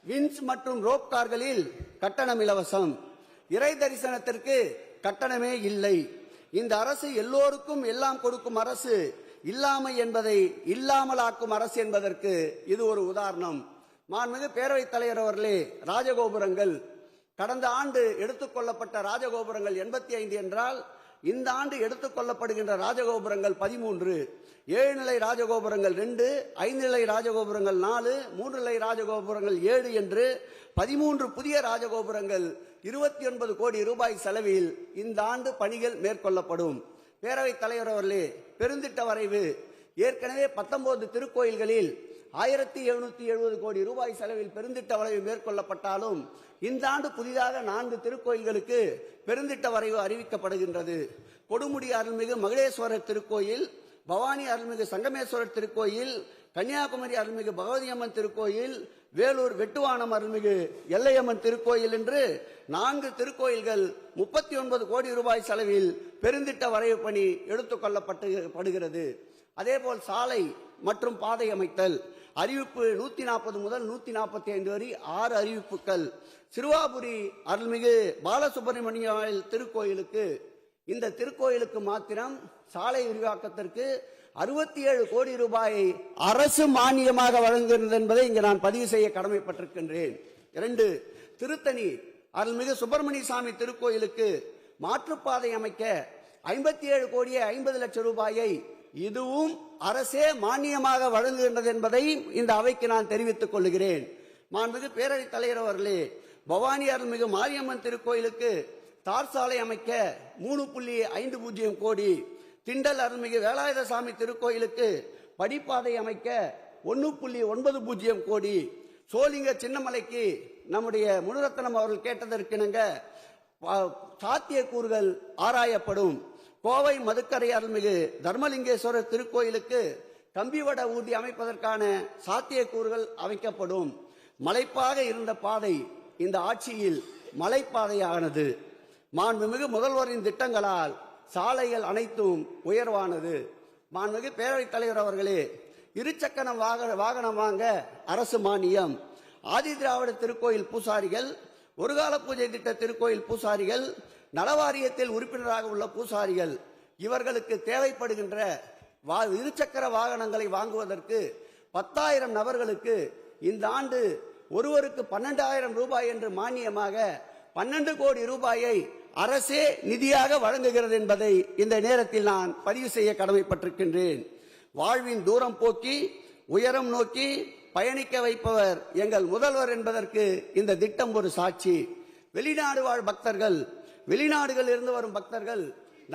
வின்ஸ் மற்றும் ரோப் கார்களில் கட்டணம் இலவசம், இறை தரிசனத்திற்கு கட்டணமே இல்லை. இந்த அரசு எல்லோருக்கும் எல்லாம் கொடுக்கும் அரசு, இல்லாமை என்பதை இல்லாமலாக்கும் அரசு என்பதற்கு இது ஒரு உதாரணம். மாண்புமிகு பேரவைத் தலைவர் அவர்களே, ராஜகோபுரங்கள், கடந்த ஆண்டு எடுத்துக்கொள்ளப்பட்ட ராஜகோபுரங்கள் 85 என்றால் இந்த ஆண்டு எடுத்துக்கொள்ளப்படுகின்ற ராஜகோபுரங்கள் 13. 7 நிலை ராஜகோபுரங்கள் 2, 5 நிலை ராஜகோபுரங்கள் 4, 3 நிலை ராஜகோபுரங்கள் 7 என்று 13 புதிய ராஜகோபுரங்கள் 29 கோடி ரூபாய் செலவில் இந்த ஆண்டு பணிகள் மேற்கொள்ளப்படும். பேரவைத் தலைவர் அவர்களே, பெருந்திட்ட வரைவு ஏற்கனவே 19 திருக்கோயில்களில் 1770 கோடி ரூபாய் செலவில் பெருந்திட்ட வரைவு மேற்கொள்ளப்பட்டாலும் இந்த ஆண்டு புதிதாக 4 திருக்கோயில்களுக்கு பெருந்திட்ட வரைவு அறிவிக்கப்படுகின்றது. கொடுமுடி அருள்மிகு மகுடேஸ்வரர் திருக்கோயில், பவானி அருள்மிகு சங்கமேஸ்வரர் திருக்கோயில், கன்னியாகுமரி அருள்மிகு பகவதியம்மன் திருக்கோயில், வேலூர் வெட்டுவானம் அருள்மிகு எல்லையம்மன் திருக்கோயில் என்று 4 திருக்கோயில்கள் 39 கோடி ரூபாய் செலவில் பெருந்திட்ட வரைவு பணி எடுத்துக் கொள்ளப்படுகிறது. அதேபோல் சாலை மற்றும் பாதை அமைத்தல் அறிவிப்பு 140 முதல் 145 வரை 6 அறிவிப்புகள். சிறுவாபுரி அருள்மிகு பாலசுப்ரமணிய திருக்கோயிலுக்கு, இந்த திருக்கோயிலுக்கு மாத்திரம் சாலை விரிவாக்கத்திற்கு 67 கோடி ரூபாயை அரசு மானியமாக வழங்குகிறது என்பதை இங்கு நான் பதிவு செய்ய கடமைப்பட்டிருக்கின்றேன். 2, திருத்தணி அருள்மிகு சுப்பிரமணிய சாமி திருக்கோயிலுக்கு மாற்றுப்பாதை அமைக்க 57 கோடியே 50 லட்சம் ரூபாயை இதுவும் அரசே மானியமாக வழங்குகின்றது என்பதை இந்த அவைக்கு நான் தெரிவித்துக் கொள்கிறேன். மாண்புமிகு பேரவைத் தலைவர் அவர்களே, பவானி அருள்மிகு மாரியம்மன் திருக்கோயிலுக்கு தார் சாலை அமைக்க 3.50 கோடி, திண்டல் அருள்மிகு வேலாயுதசாமி திருக்கோயிலுக்கு படிப்பாதை அமைக்க 1.90 கோடி, சோளிங்க சின்னமலைக்கு நம்முடைய முனுரத்னம் அவர்கள் கேட்டதற்கிணங்க சாத்தியக்கூறுகள் ஆராயப்படும். கோவை மதுக்கரை அருள்மிகு தர்மலிங்கேஸ்வரர் திருக்கோயிலுக்கு கம்பிவட ஊர்தி அமைப்பதற்கான சாத்தியக்கூறுகள் அமைக்கப்படும். மலைப்பாக இருந்த பாதை இந்த ஆட்சியில் மலைப்பாதையானது. மாண்புமிகு முதல்வரின் திட்டங்களால் சாலைகள் அனைத்தும் உயர்வானது. மாண்புமிகு பேரவைத் தலைவர் அவர்களே, இருசக்கர வாகனம் வாங்க அரசு மானியம். ஆதி திராவிட திருக்கோயில் பூசாரிகள், ஒருகால பூஜை திட்ட திருக்கோயில் பூசாரிகள், நலவாரியத்தில் உறுப்பினராக உள்ள பூசாரிகள் இவர்களுக்கு தேவைப்படுகின்ற இருசக்கர வாகனங்களை வாங்குவதற்கு 10,000 நபர்களுக்கு இந்த ஆண்டு ஒருவருக்கு 12,000 ரூபாய் என்று மானியமாக 12 கோடி ரூபாயை அரசே நிதியாக வழங்குகிறது என்பதை இந்த நேரத்தில் நான் பதிவு செய்ய கடமைப்பட்டிருக்கின்றேன். வாழ்வின் தூரம் போக்கி உயரம் நோக்கி பயணிக்க வைப்பவர் எங்கள் முதல்வர் என்பதற்கு இந்த திட்டம் ஒரு சாட்சி. வெளிநாடு வாழ் பக்தர்கள், வெளிநாடுகளில் இருந்து வரும் பக்தர்கள்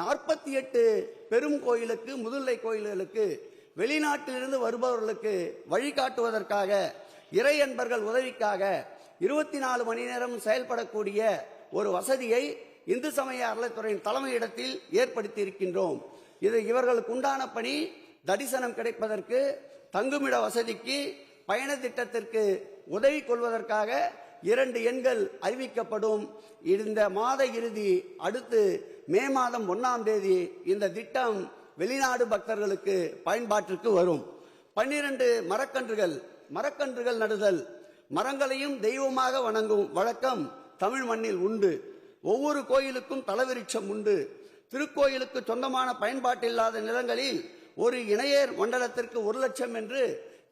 48 பெரும் கோயிலுக்கு, முதுநிலை கோயில்களுக்கு வெளிநாட்டிலிருந்து வருபவர்களுக்கு வழிகாட்டுவதற்காக, இறை அன்பர்கள் உதவிக்காக 24 மணி நேரம் செயல்படக்கூடிய ஒரு வசதியை இந்து சமய அறநிலையத்துறையின் தலைமையிடத்தில் ஏற்படுத்தி இருக்கின்றோம். இது இவர்களுக்கு உண்டான பணி தரிசனம் கிடைப்பதற்கு, தங்குமிட வசதிக்கு, பயண திட்டத்திற்கு உதவி கொள்வதற்காக 2 எண்கள் அறிவிக்கப்படும். இந்த மாத இறுதி அடுத்து மே மாதம் 1ஆம் தேதி இந்த திட்டம் வெளிநாடு பக்தர்களுக்கு பயன்பாட்டிற்கு வரும். 12 மரக்கன்றுகள் நடுதல். மரங்களையும் தெய்வமாக வணங்கும் வழக்கம் தமிழ் மண்ணில் உண்டு. ஒவ்வொரு கோயிலுக்கும் தலவிருட்சம் உண்டு. திருக்கோயிலுக்கு சொந்தமான பயன்பாட்டில்லாத நிலங்களில் ஒரு இணையர் மண்டலத்திற்கு 1 லட்சம் என்று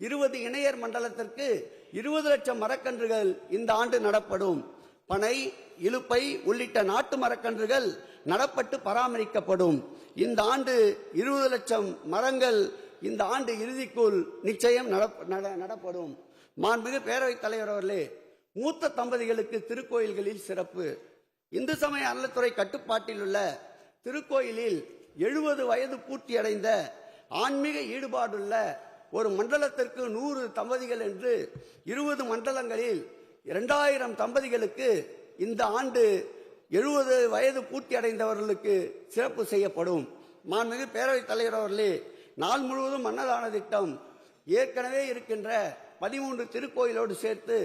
20 இணையர் மண்டலத்திற்கு 20 லட்சம் மரக்கன்றுகள் இந்த ஆண்டு நடப்படும். பனை, இலுப்பை உள்ளிட்ட நாட்டு மரக்கன்றுகள் நடப்பட்டு பராமரிக்கப்படும். இந்த ஆண்டு 20 லட்சம் மரங்கள் இந்த ஆண்டு இறுதிக்குள் நிச்சயம் நடப்படும். மாண்புமிகு பேரவைத் தலைவர் அவர்களே, மூத்த தம்பதிகளுக்கு திருக்கோயில்களில் சிறப்பு. இந்து சமய அறநிலையத்துறை கட்டுப்பாட்டில் உள்ள திருக்கோயிலில் 70 வயது பூர்த்தியடைந்த ஆன்மீக ஈடுபாடுள்ள ஒரு மண்டலத்திற்கு 100 தம்பதிகள் என்று 20 மண்டலங்களில் 2000 தம்பதிகளுக்கு இந்த ஆண்டு 70 வயது பூர்த்தி அடைந்தவர்களுக்கு சிறப்பு செய்யப்படும். மாண்புமிகு பேரவைத் தலைவர் அவர்களே, நாள் முழுவதும் அன்னதான திட்டம் ஏற்கனவே இருக்கின்ற 13 திருக்கோயிலோடு சேர்த்து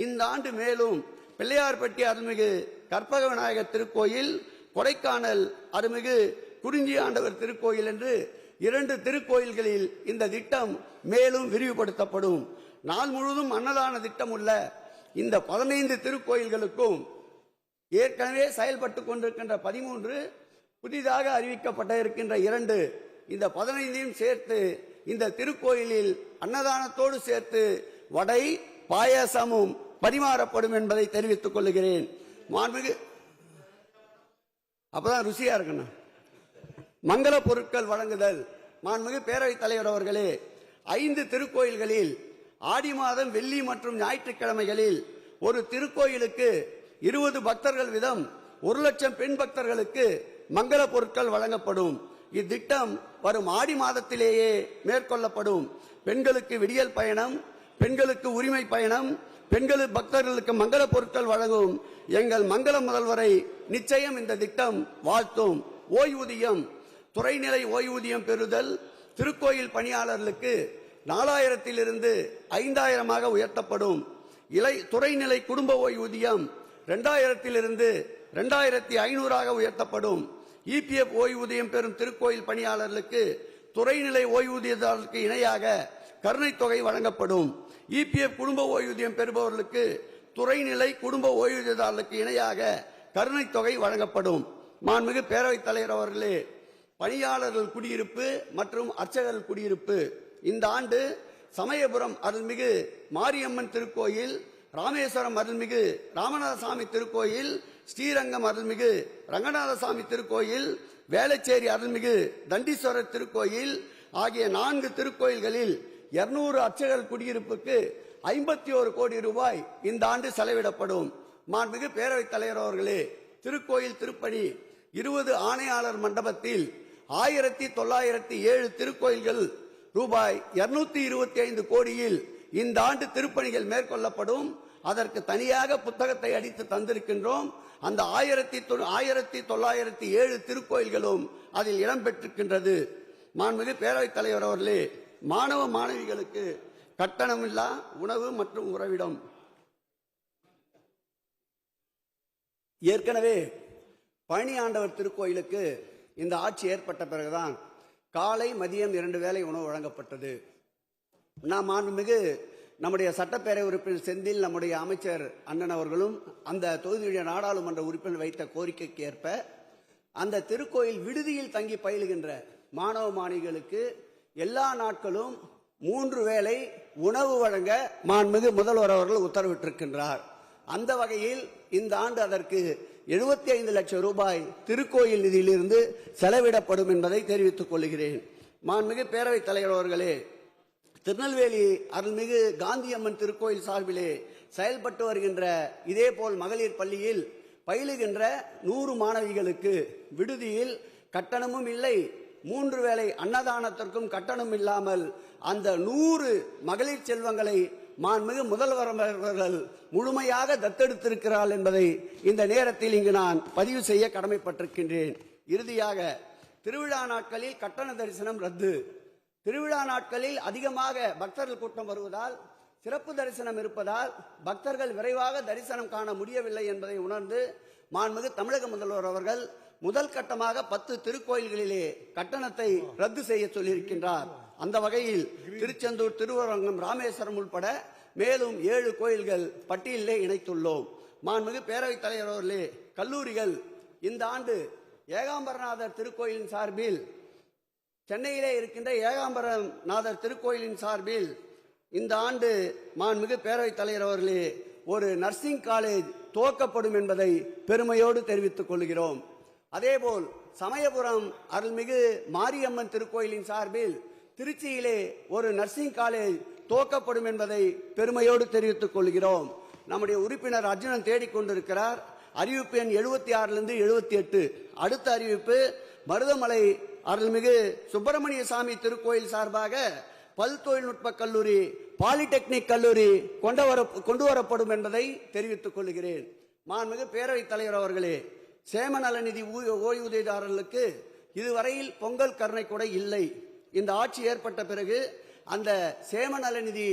இந்த ஆண்டு மேலும் பிள்ளையார்பட்டி அருள்மிகு கற்பக விநாயகர் திருக்கோயில், கொடைக்கானல் அருள்மிகு குறிஞ்சி ஆண்டவர் திருக்கோயில் என்று 2 திருக்கோயில்களில் இந்த திட்டம் மேலும் விரிவுபடுத்தப்படும். நாள் முழுவதும் அன்னதான திட்டம் உள்ள இந்த 15 திருக்கோயில்களுக்கும் ஏற்கனவே செயல்பட்டு கொண்டிருக்கின்ற 13, புதிதாக அறிவிக்கப்பட்ட இருக்கின்ற 2, இந்த 15ஐயும் சேர்த்து இந்த திருக்கோயிலில் அன்னதானத்தோடு சேர்த்து வடை, பாயாசமும் பரிமாறப்படும் என்பதை தெரிவித்துக் கொள்கிறேன். மாண்புமிகு அப்பதான் ருசியா இருக்கணும். மங்கள பொருட்கள் வழங்குதல். மாண்புமிகு பேரவைத் தலைவர் அவர்களே, 5 திருக்கோயில்களில் ஆடி மாதம் வெள்ளி மற்றும் ஞாயிற்றுக்கிழமைகளில் ஒரு திருக்கோயிலுக்கு 20 பக்தர்கள் வீதம் 1 லட்சம் பெண் பக்தர்களுக்கு மங்கள பொருட்கள் வழங்கப்படும். இத்திட்டம் வரும் ஆடி மாதத்திலேயே மேற்கொள்ளப்படும். பெண்களுக்கு விடியல் பயணம், பெண்களுக்கு உரிமை பயணம், பெண்களுக்கு பக்தர்களுக்கு மங்கள பொருட்கள் வழங்கும் எங்கள் மங்கள முதல்வரை நிச்சயம் இந்த திட்டம் வாழ்த்தும். ஓய்வூதியம், துறைநிலை ஓய்வூதியம் பெறுதல். திருக்கோயில் பணியாளர்களுக்கு 4000 5000 உயர்த்தப்படும். துறைநிலை குடும்ப ஓய்வூதியம் 2000 2500 உயர்த்தப்படும். EPF ஓய்வூதியம் பெறும் திருக்கோயில் பணியாளர்களுக்கு துறைநிலை ஓய்வூதியதாரர்களுக்கு இணையாக கருணை தொகை வழங்கப்படும். EPF குடும்ப ஓய்வூதியம் பெறுபவர்களுக்கு துறைநிலை குடும்ப ஓய்வூதியதாரர்களுக்கு இணையாக கருணை தொகை வழங்கப்படும். மாண்புமிகு பேரவைத் தலைவர் அவர்களே, பணியாளர்கள் குடியிருப்பு மற்றும் அர்ச்சகர்கள் குடியிருப்பு. இந்த ஆண்டு சமயபுரம் அருள்மிகு மாரியம்மன் திருக்கோயில், ராமேஸ்வரம் அருள்மிகு ராமநாதசாமி திருக்கோயில், ஸ்ரீரங்கம் அருள்மிகு ரங்கநாதசாமி திருக்கோயில், வேளச்சேரி அருள்மிகு தண்டீஸ்வரர் திருக்கோயில் ஆகிய 4 திருக்கோயில்களில் 200 அர்ச்சகர் குடியிருப்புக்கு 51 கோடி ரூபாய் இந்த ஆண்டு செலவிடப்படும். மாண்புமிகு பேரவைத் தலைவர் அவர்களே, திருக்கோயில் திருப்பணி 20 ஆணையாளர் மண்டபத்தில் 1907 திருக்கோயில்கள் ரூபாய் 225 கோடியில் இந்த ஆண்டு திருப்பணிகள் மேற்கொள்ளப்படும். அதற்கு தனியாக புத்தகத்தை அடித்து தந்திருக்கின்றோம். அந்த 1907 திருக்கோயில்களும் அதில் இடம்பெற்றிருக்கின்றது. மாண்புமிகு பேரவைத் தலைவர் அவர்களே, மாணவ மாணவிகளுக்கு கட்டணமில்லா உணவு மற்றும் உறைவிடம். ஏற்கனவே பழனி ஆண்டவர் திருக்கோயிலுக்கு இந்த ஆட்சி ஏற்பட்ட பிறகுதான் காலை மதியம் 2 வேளை உணவு வழங்கப்பட்டது. நாம் மாண்புமிகு நம்முடைய சட்டப்பேரவை உறுப்பினர் செந்தில், நம்முடைய அமைச்சர் அண்ணன் அவர்களும் அந்த தொகுதியுடைய நாடாளுமன்ற உறுப்பினர் வைத்த கோரிக்கைக்கு ஏற்ப அந்த திருக்கோயில் விடுதியில் தங்கி பயிலுகின்ற மாணவ மாணவிகளுக்கு எல்லா நாட்களும் 3 வேளை உணவு வழங்க மாண்புமிகு முதல்வர் அவர்கள் உத்தரவிட்டிருக்கின்றார். அந்த வகையில் இந்த ஆண்டு அதற்கு 75 லட்சம் ரூபாய் திருக்கோயில் நிதியிலிருந்து செலவிடப்படும் என்பதை தெரிவித்துக் கொள்கிறேன். மாண்புமிகு பேரவைத் தலைவர் அவர்களே, திருநெல்வேலி அருள்மிகு காந்தியம்மன் திருக்கோயில் சார்பிலே செயல்பட்டு வருகின்ற இதேபோல் மகளிர் பள்ளியில் பயிலுகின்ற 100 மாணவிகளுக்கு விடுதியில் கட்டணமும் இல்லை, 3 வேளை அன்னதானத்திற்கும் கட்டணம் இல்லாமல் அந்த 100 மகளிர் செல்வங்களை மாண்புமிகு முதல்வர் அவர்கள் முழுமையாக தத்தெடுத்திருக்கிறார் என்பதை இந்த நேரத்தில் இங்கு நான் பதிவு செய்ய கடமைப்பட்டிருக்கின்றேன். இறுதியாக, திருவிழா நாட்களில் கட்டண தரிசனம் ரத்து. திருவிழா நாட்களில் அதிகமாக பக்தர்கள் கூட்டம் வருவதால், சிறப்பு தரிசனம் இருப்பதால் பக்தர்கள் விரைவாக தரிசனம் காண முடியவில்லை என்பதை உணர்ந்து மாண்புமிகு தமிழக முதல்வர் அவர்கள் முதல் கட்டமாக 10 திருக்கோயில்களிலே கட்டணத்தை ரத்து செய்ய சொல்லியிருக்கின்றார். அந்த வகையில் திருச்செந்தூர், திருவரங்கம், ராமேஸ்வரம் உள்பட மேலும் 7 கோயில்கள் பட்டியலிலே இணைத்துள்ளோம். மாண்புமிகு பேரவைத் தலைவர் அவர்களே, கல்லூரிகள் இந்த ஆண்டு ஏகாம்பரநாதர் திருக்கோயிலின் சார்பில், சென்னையிலே இருக்கின்ற ஏகாம்பரநாதர் திருக்கோயிலின் சார்பில் இந்த ஆண்டு மாண்புமிகு பேரவைத் தலைவர் அவர்களே ஒரு நர்சிங் காலேஜ் துவக்கப்படும் என்பதை பெருமையோடு தெரிவித்துக் கொள்கிறோம். அதேபோல் சமயபுரம் அருள்மிகு மாரியம்மன் திருக்கோயிலின் சார்பில் திருச்சியிலே ஒரு நர்சிங் காலேஜ் துவக்கப்படும் என்பதை பெருமையோடு தெரிவித்துக் கொள்கிறோம். நம்முடைய உறுப்பினர் அர்ஜுனன் தேடிக்கொண்டிருக்கிறார். அறிவிப்பு எண் 76 78. அடுத்த அறிவிப்பு மருதமலை அருள்மிகு சுப்பிரமணிய சாமி திருக்கோயில் சார்பாக பல் தொழில்நுட்ப கல்லூரி, பாலிடெக்னிக் கல்லூரி கொண்டு வரப்படும் என்பதை தெரிவித்துக் கொள்கிறேன். மாண்புமிகு பேரவைத் தலைவர் அவர்களே, சேம நலநிதி ஓய்வூதியதாரர்களுக்கு இதுவரையில் பொங்கல் கருணை கொடை இல்லை. இந்த ஆட்சி ஏற்பட்ட பிறகு அந்த சேம நலநிதி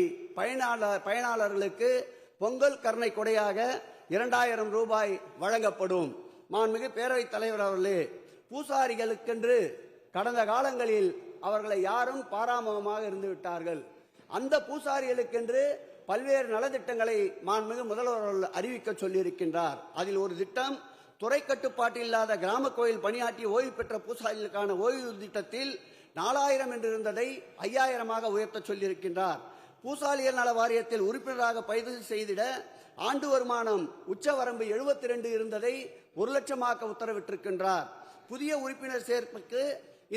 பயனாளர்களுக்கு பொங்கல் கருணை கொடையாக 2000 ரூபாய் வழங்கப்படும். மாண்புமிகு பேரவைத் தலைவர் அவர்களே, பூசாரிகளுக்கென்று கடந்த காலங்களில் அவர்களை யாரும் பாராமுகமாக இருந்து விட்டார்கள். அந்த பூசாரிகளுக்கென்று பல்வேறு நலத்திட்டங்களை மாண்புமிகு முதல்வர் அறிவிக்க சொல்லியிருக்கின்றார். அதில் ஒரு திட்டம், துறை கட்டுப்பாட்டு இல்லாத கிராம கோயில் பணியாற்றி ஓய்வு பெற்ற பூசாரிகளுக்கான ஓய்வு திட்டத்தில் 4000 என்று இருந்ததை 5000ஆக உயர்த்த சொல்லியிருக்கின்றார். பூசாரிகள் நல வாரியத்தில் உறுப்பினராக பதிவு செய்திட ஆண்டு வருமானம் உச்சவரம்பு 72 இருந்ததை 1 லட்சமாக்க உத்தரவிட்டிருக்கின்றார். புதிய உறுப்பினர் சேர்ப்புக்கு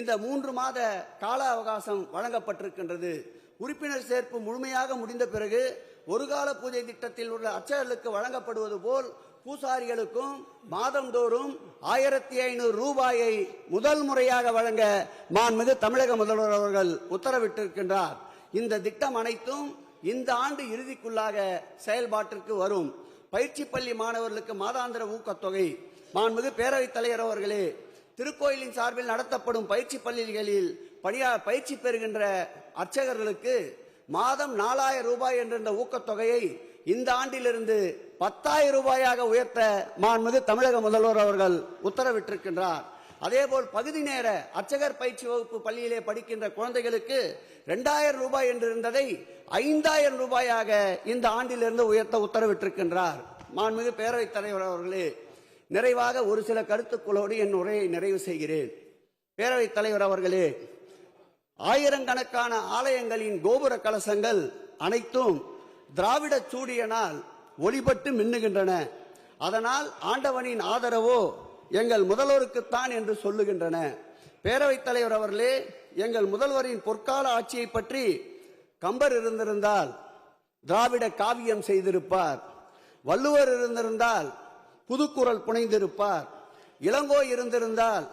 இந்த 3 மாத கால அவகாசம் வழங்கப்பட்டிருக்கின்றது. உறுப்பினர் சேர்ப்பு முழுமையாக முடிந்த பிறகு ஒரு கால பூஜை திட்டத்தில் உள்ள அர்ச்சகர்களுக்கு வழங்கப்படுவது போல் பூசாரிகளுக்கும் மாதந்தோறும் 1500 ரூபாயை முதல் முறையாக வழங்க மாண்புமிகு தமிழக முதல்வர் அவர்கள் உத்தரவிட்டிருக்கின்றார். இந்த திட்டம் அனைத்தும் இந்த ஆண்டு இறுதிக்குள்ளாக செயல்பாட்டிற்கு வரும். பயிற்சி பள்ளி மாணவர்களுக்கு மாதாந்திர ஊக்கத்தொகை. மாண்புமிகு பேரவைத் தலைவர் அவர்களே, திருக்கோயிலின் சார்பில் நடத்தப்படும் பயிற்சி பள்ளிகளில் பயிற்சி பெறுகின்ற அர்ச்சகர்களுக்கு மாதம் 4000 ரூபாய் என்ற ஊக்கத்தொகையை இந்த ஆண்டிலிருந்து 10,000 ரூபாயாக உயர்த்த மாண்புமிகு தமிழக முதல்வர் அவர்கள் உத்தரவிட்டிருக்கின்றார். அதேபோல் பகுதி நேர அர்ச்சகர் பயிற்சி வகுப்பு பள்ளியிலே படிக்கின்ற குழந்தைகளுக்கு 2000 ரூபாய் என்று இருந்ததை 5000 ரூபாயாக இந்த ஆண்டிலிருந்து உயர்த்த உத்தரவிட்டிருக்கின்றார். மாண்புமிகு பேரவைத் தலைவர் அவர்களே, நிறைவாக ஒரு சில கருத்துக்களோடு என் உரையை நிறைவு செய்கிறேன். பேரவைத் தலைவர் அவர்களே, ஆயிரக்கணக்கான ஆலயங்களின் கோபுர கலசங்கள் அனைத்தும் திராவிட சூடியனால் ஒளிபட்டு மின்னுகின்றன. அதனால் ஆண்டவனின் ஆதரவோ எங்கள் முதல்வருக்குத்தான் என்று சொல்லுகின்றன. பேரவைத் தலைவர் அவர்களே, எங்கள் முதல்வரின் பொற்கால ஆட்சியை பற்றி கம்பர் இருந்திருந்தால் திராவிட காவியம் செய்திருப்பார், வள்ளுவர் இருந்திருந்தால் புதுக்குறள் புனைந்திருப்பார், இளங்கோ இருந்திருந்தால்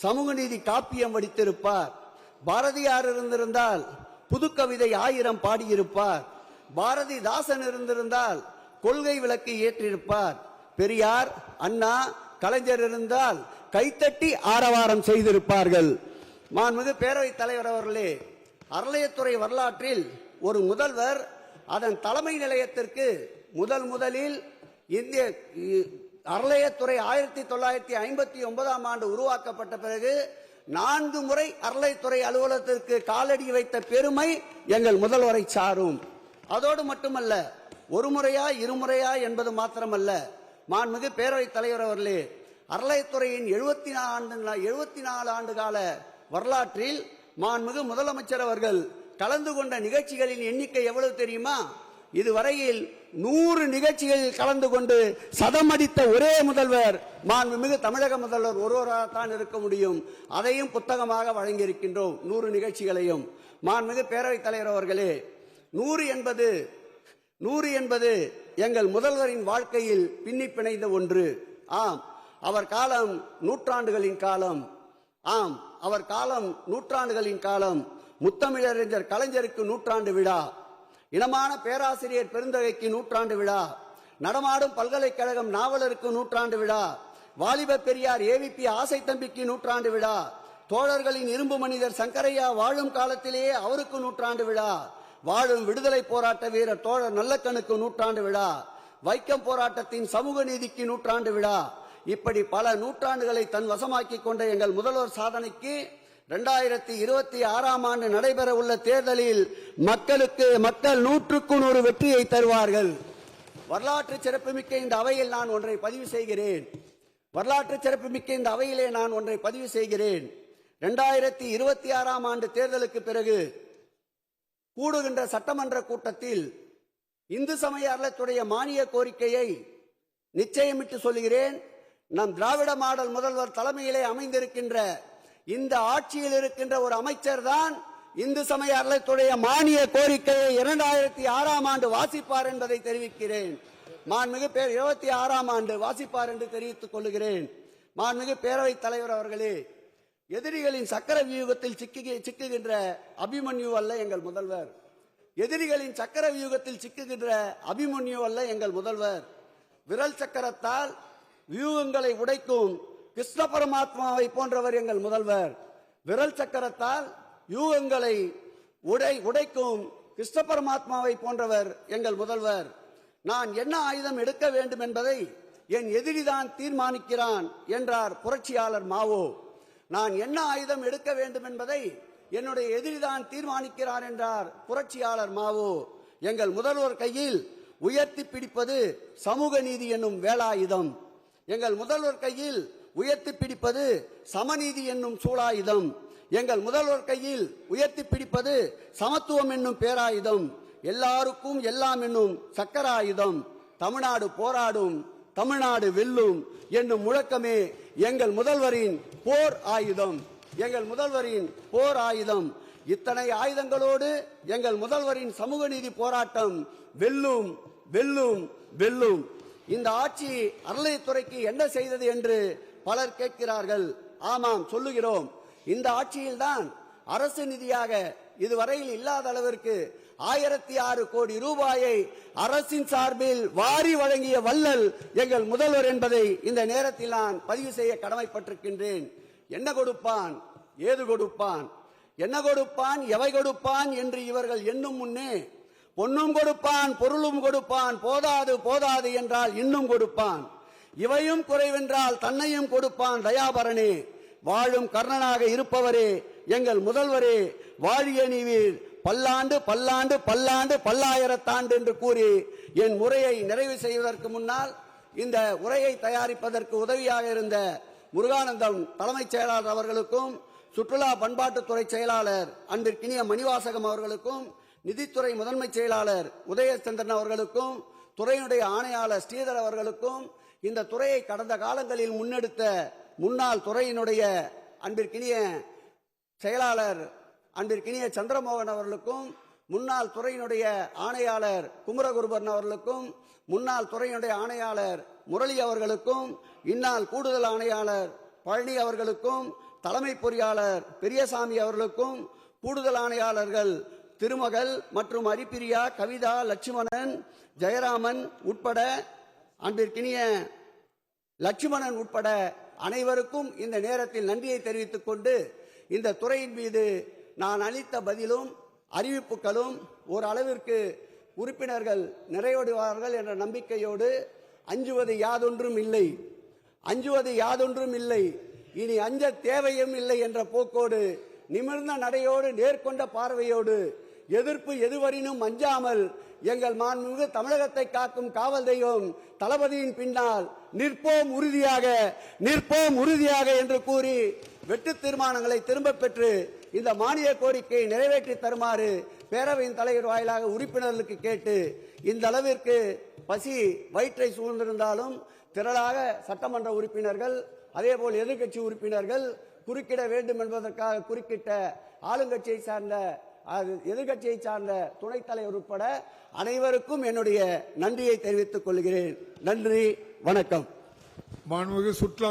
சமூக நீதி காப்பியம் வடித்திருப்பார், பாரதியார் இருந்திருந்தால் புதுக்கவிதை 1000 பாடியிருப்பார், பாரதிதாசன் இருந்திருந்தால் கொள்கை விளக்கு ஏற்றிருப்பார், பெரியார், அண்ணா, கலைஞர் இருந்தால் கைத்தட்டி ஆரவாரம் செய்திருப்பார்கள். மாண்புமிகு பேரவைத் தலைவர் அவர்களே, அறநிலையத்துறை வரலாற்றில் ஒரு முதல்வர் அதன் தலைமை நிலையத்திற்கு முதலில் இந்திய அறநிலையத்துறை 1959ஆம் ஆண்டு உருவாக்கப்பட்ட பிறகு 4 முறை அறநிலையத்துறை அலுவலகத்திற்கு காலடி வைத்த பெருமை எங்கள் முதல்வரை சாரும். அதோடு மட்டுமல்ல, ஒரு முறையா இருமுறையா என்பது மாத்திரமல்ல, மாண்புமிகு பேரவைத் தலைவர் அவர்களே, அறநிலையத்துறையின் 74 ஆண்டு கால வரலாற்றில் மாண்புமிகு முதலமைச்சர் அவர்கள் கலந்து கொண்ட நிகழ்ச்சிகளின் எண்ணிக்கை எவ்வளவு தெரியுமா? இதுவரையில் 100 நிகழ்ச்சிகளில் கலந்து கொண்டு சதமடித்த ஒரே முதல்வர் மாண்புமிகு தமிழக முதல்வர் ஒருவராகத்தான் இருக்க முடியும். அதையும் புத்தகமாக வழங்கியிருக்கின்றோம், 100 நிகழ்ச்சிகளையும். மாண்புமிகு பேரவைத் தலைவர் அவர்களே, 100 என்பது எங்கள் முதல்வரின் வாழ்க்கையில் பின்னி பிணைந்த ஒன்று. ஆம், அவர் காலம் நூற்றாண்டுகளின் காலம். ஆம், அவர் காலம் நூற்றாண்டுகளின் காலம். முத்தமிழறிஞர் கலைஞருக்கு 100ஆண்டு விழா, இனமான பேராசிரியர் பெருந்தகைக்கு 100ஆண்டு விழா, நடமாடும் பல்கலைக்கழகம் நாவலருக்கு 100ஆண்டு விழா, வாலிப பெரியார் ஏவிபி ஆசை தம்பிக்கு 100ஆண்டு விழா, தோழர்களின் இரும்பு மனிதர் சங்கரையா வாழும் காலத்திலேயே அவருக்கு 100ஆண்டு விழா, வாழும் விடுதலை போராட்ட வீரர் தோழர் நல்லக்கண்ணுக்கு 100ஆண்டு விழா, வைக்கம் போராட்டத்தின் சமூக நீதிக்கு 100ஆண்டு விழா, இப்படி பல நூற்றாண்டுகளை தன் வசமாக்கி கொண்ட எங்கள் முதல்வர் சாதனைக்கு 2026ஆம் ஆண்டு நடைபெற உள்ள தேர்தலில் மக்கள் 100க்கு 100 வெற்றியை தருவார்கள். வரலாற்று சிறப்புமிக்க இந்த அவையில் நான் ஒன்றை பதிவு செய்கிறேன். 2026ஆம் ஆண்டு தேர்தலுக்கு பிறகு கூடுகின்ற சட்டமன்ற கூட்டத்தில் இந்து சமய அறநிலையத்துடைய மானிய கோரிக்கையை நிச்சயமிட்டு சொல்கிறேன். நம் திராவிட மாடல் முதல்வர் தலைமையிலே அமைந்திருக்கின்ற இந்த ஆட்சியில் இருக்கின்ற ஒரு அமைச்சர் தான் இந்து சமய அறநிலையத்துடைய மானிய கோரிக்கையை 2006ஆம் ஆண்டு வாசிப்பார் என்பதை தெரிவிக்கிறேன். மாண்புமிகு 26ஆம் ஆண்டு வாசிப்பார் என்று தெரிவித்துக் கொள்கிறேன். மாண்புமிகு பேரவைத் தலைவர் அவர்களே, எதிரிகளின் சக்கர வியூகத்தில் சிக்குகின்ற அபிமன்யு அல்ல எங்கள் முதல்வர். எதிரிகளின் சக்கர வியூகத்தில் சிக்குகின்ற அபிமன்யு அல்ல எங்கள் முதல்வர். விரல் சக்கரத்தால் வியூகங்களை உடைக்கும் கிருஷ்ண பரமாத்மாவை போன்றவர் எங்கள் முதல்வர். விரல் சக்கரத்தால் வியூகங்களை உடைக்கும் கிருஷ்ண பரமாத்மாவை போன்றவர் எங்கள் முதல்வர். நான் என்ன ஆயுதம் எடுக்க வேண்டும் என்பதை என் எதிரிதான் தீர்மானிக்கிறான் என்றார் புரட்சியாளர் மாவோ. நான் என்ன ஆயுதம் எடுக்க வேண்டும் என்பதை என்னுடைய எதிரிதான் தீர்மானிக்கிறார் என்றார் புரட்சியாளர் மாவோ. எங்கள் முதல்வர் கையில் உயர்த்தி பிடிப்பது சமூக நீதி என்னும் வேலாயுதம். எங்கள் முதல்வர் கையில் உயர்த்தி பிடிப்பது சமநீதி என்னும் சூளாயுதம். எங்கள் முதல்வர் கையில் உயர்த்தி பிடிப்பது சமத்துவம் என்னும் பேராயுதம். எல்லாருக்கும் எல்லாம் என்னும் சக்கராயுதம். தமிழ்நாடு போராடும், தமிழ்நாடு வெல்லும் என்னும் முழக்கமே எங்கள் முதல்வரின் போர் ஆயுதம். எங்கள் முதல்வரின் போர் ஆயுதம். இத்தனை ஆயுதங்களோடு எங்கள் முதல்வரின் சமூக நீதி போராட்டம் வெல்லும், வெல்லும், வெல்லும். இந்த ஆட்சி அறநிலையத்துறைக்கு என்ன செய்தது என்று பலர் கேட்கிறார்கள். ஆமாம், சொல்லுகிறோம். இந்த ஆட்சியில்தான் அரசு நிதியாக இதுவரையில் இல்லாத அளவிற்கு 1006 கோடி ரூபாயை அரசின் சார்பில் வாரி வழங்கிய வள்ளல் எங்கள் முதல்வர் என்பதை இந்த நேரத்தில் நான் பதிவு செய்ய கடமைப்பட்டிருக்கின்றேன். என்ன கொடுப்பான், ஏது கொடுப்பான், என்ன கொடுப்பான், எவை கொடுப்பான் என்று இவர்கள் எண்ணும் முன்னே பொன்னும் கொடுப்பான், பொருளும் கொடுப்பான், போதாது போதாது என்றால் இன்னும் கொடுப்பான், இவையும் குறைவென்றால் தன்னையும் கொடுப்பான். தயாபரனே, வாழும் கர்ணனாக இருப்பவரே எங்கள் முதல்வரே, வாழிய நீவீர் பல்லாண்டு பல்லாண்டு பல்லாண்டு பல்லாயிரத்தாண்டு என்று கூறி என் உரையை நிறைவு செய்வதற்கு முன்னால் இந்த உரையை தயாரிப்பதற்கு உதவியாக இருந்த முருகானந்தம் தலைமைச் செயலாளர் அவர்களுக்கும், சுற்றுலா பண்பாட்டுத்துறை செயலாளர் அன்பிற்கினிய மணிவாசகம் அவர்களுக்கும், நிதித்துறை முதன்மை செயலாளர் உதயச்சந்திரன் அவர்களுக்கும், துறையினுடைய ஆணையாளர் ஸ்ரீதர் அவர்களுக்கும், இந்த துறையை கடந்த காலங்களில் முன்னெடுத்த முன்னாள் துறையினுடைய அன்பிற்கினிய செயலாளர் அன்பிற்கினிய சந்திரமோகன் அவர்களுக்கும், முன்னாள் துறையினுடைய ஆணையாளர் குமரகுருபரன் அவர்களுக்கும், முன்னாள் துறையினுடைய ஆணையாளர் முரளி அவர்களுக்கும், இந்நாள் கூடுதல் ஆணையாளர் பழனி அவர்களுக்கும், தலைமை பொறியாளர் பெரியசாமி அவர்களுக்கும், கூடுதல் ஆணையாளர்கள் திருமகள் மற்றும் அரிப்பிரியா, கவிதா, லட்சுமணன், ஜெயராமன் உட்பட அன்பிற்கினிய லட்சுமணன் உட்பட அனைவருக்கும் இந்த நேரத்தில் நன்றியை தெரிவித்துக் கொண்டு, இந்த துறையின் மீது நான் அளித்த பதிலும் அறிவிப்புகளும் ஓரளவிற்கு உறுப்பினர்கள் நிறைவடைவார்கள் என்ற நம்பிக்கையோடு அஞ்சுவது யாதொன்றும் இல்லை, இனி அஞ்ச தேவையும் இல்லை என்ற போக்கோடு, நிமிர்ந்த நடையோடு, நேர்கொண்ட பார்வையோடு, எதிர்ப்பு எதுவரினும் அஞ்சாமல் எங்கள் மாண்புமிகு தமிழகத்தை காக்கும் காவல் தெய்வம் தளபதியின் பின்னால் நிற்போம் உறுதியாக என்று கூறி வெட்டு தீர்மானங்களை திரும்ப பெற்று இந்த மானிய கோரிக்கையை நிறைவேற்றி தருமாறு பேரவையின் தலைவர் வாயிலாக உறுப்பினர்களுக்கு கேட்டு, இந்த அளவிற்கு பசி வயிற்றை சூழ்ந்திருந்தாலும் திரளாக சட்டமன்ற உறுப்பினர்கள் அதேபோல் எதிர்க்கட்சி உறுப்பினர்கள் குறுக்கிட வேண்டும் என்பதற்காக குறுக்கிட்ட ஆளுங்கட்சியை சார்ந்த எதிர்கட்சியை சார்ந்த துணைத் தலைவர் உட்பட அனைவருக்கும் என்னுடைய நன்றியை தெரிவித்துக் கொள்கிறேன். நன்றி, வணக்கம். மாண்புமிகு சுற்றுலா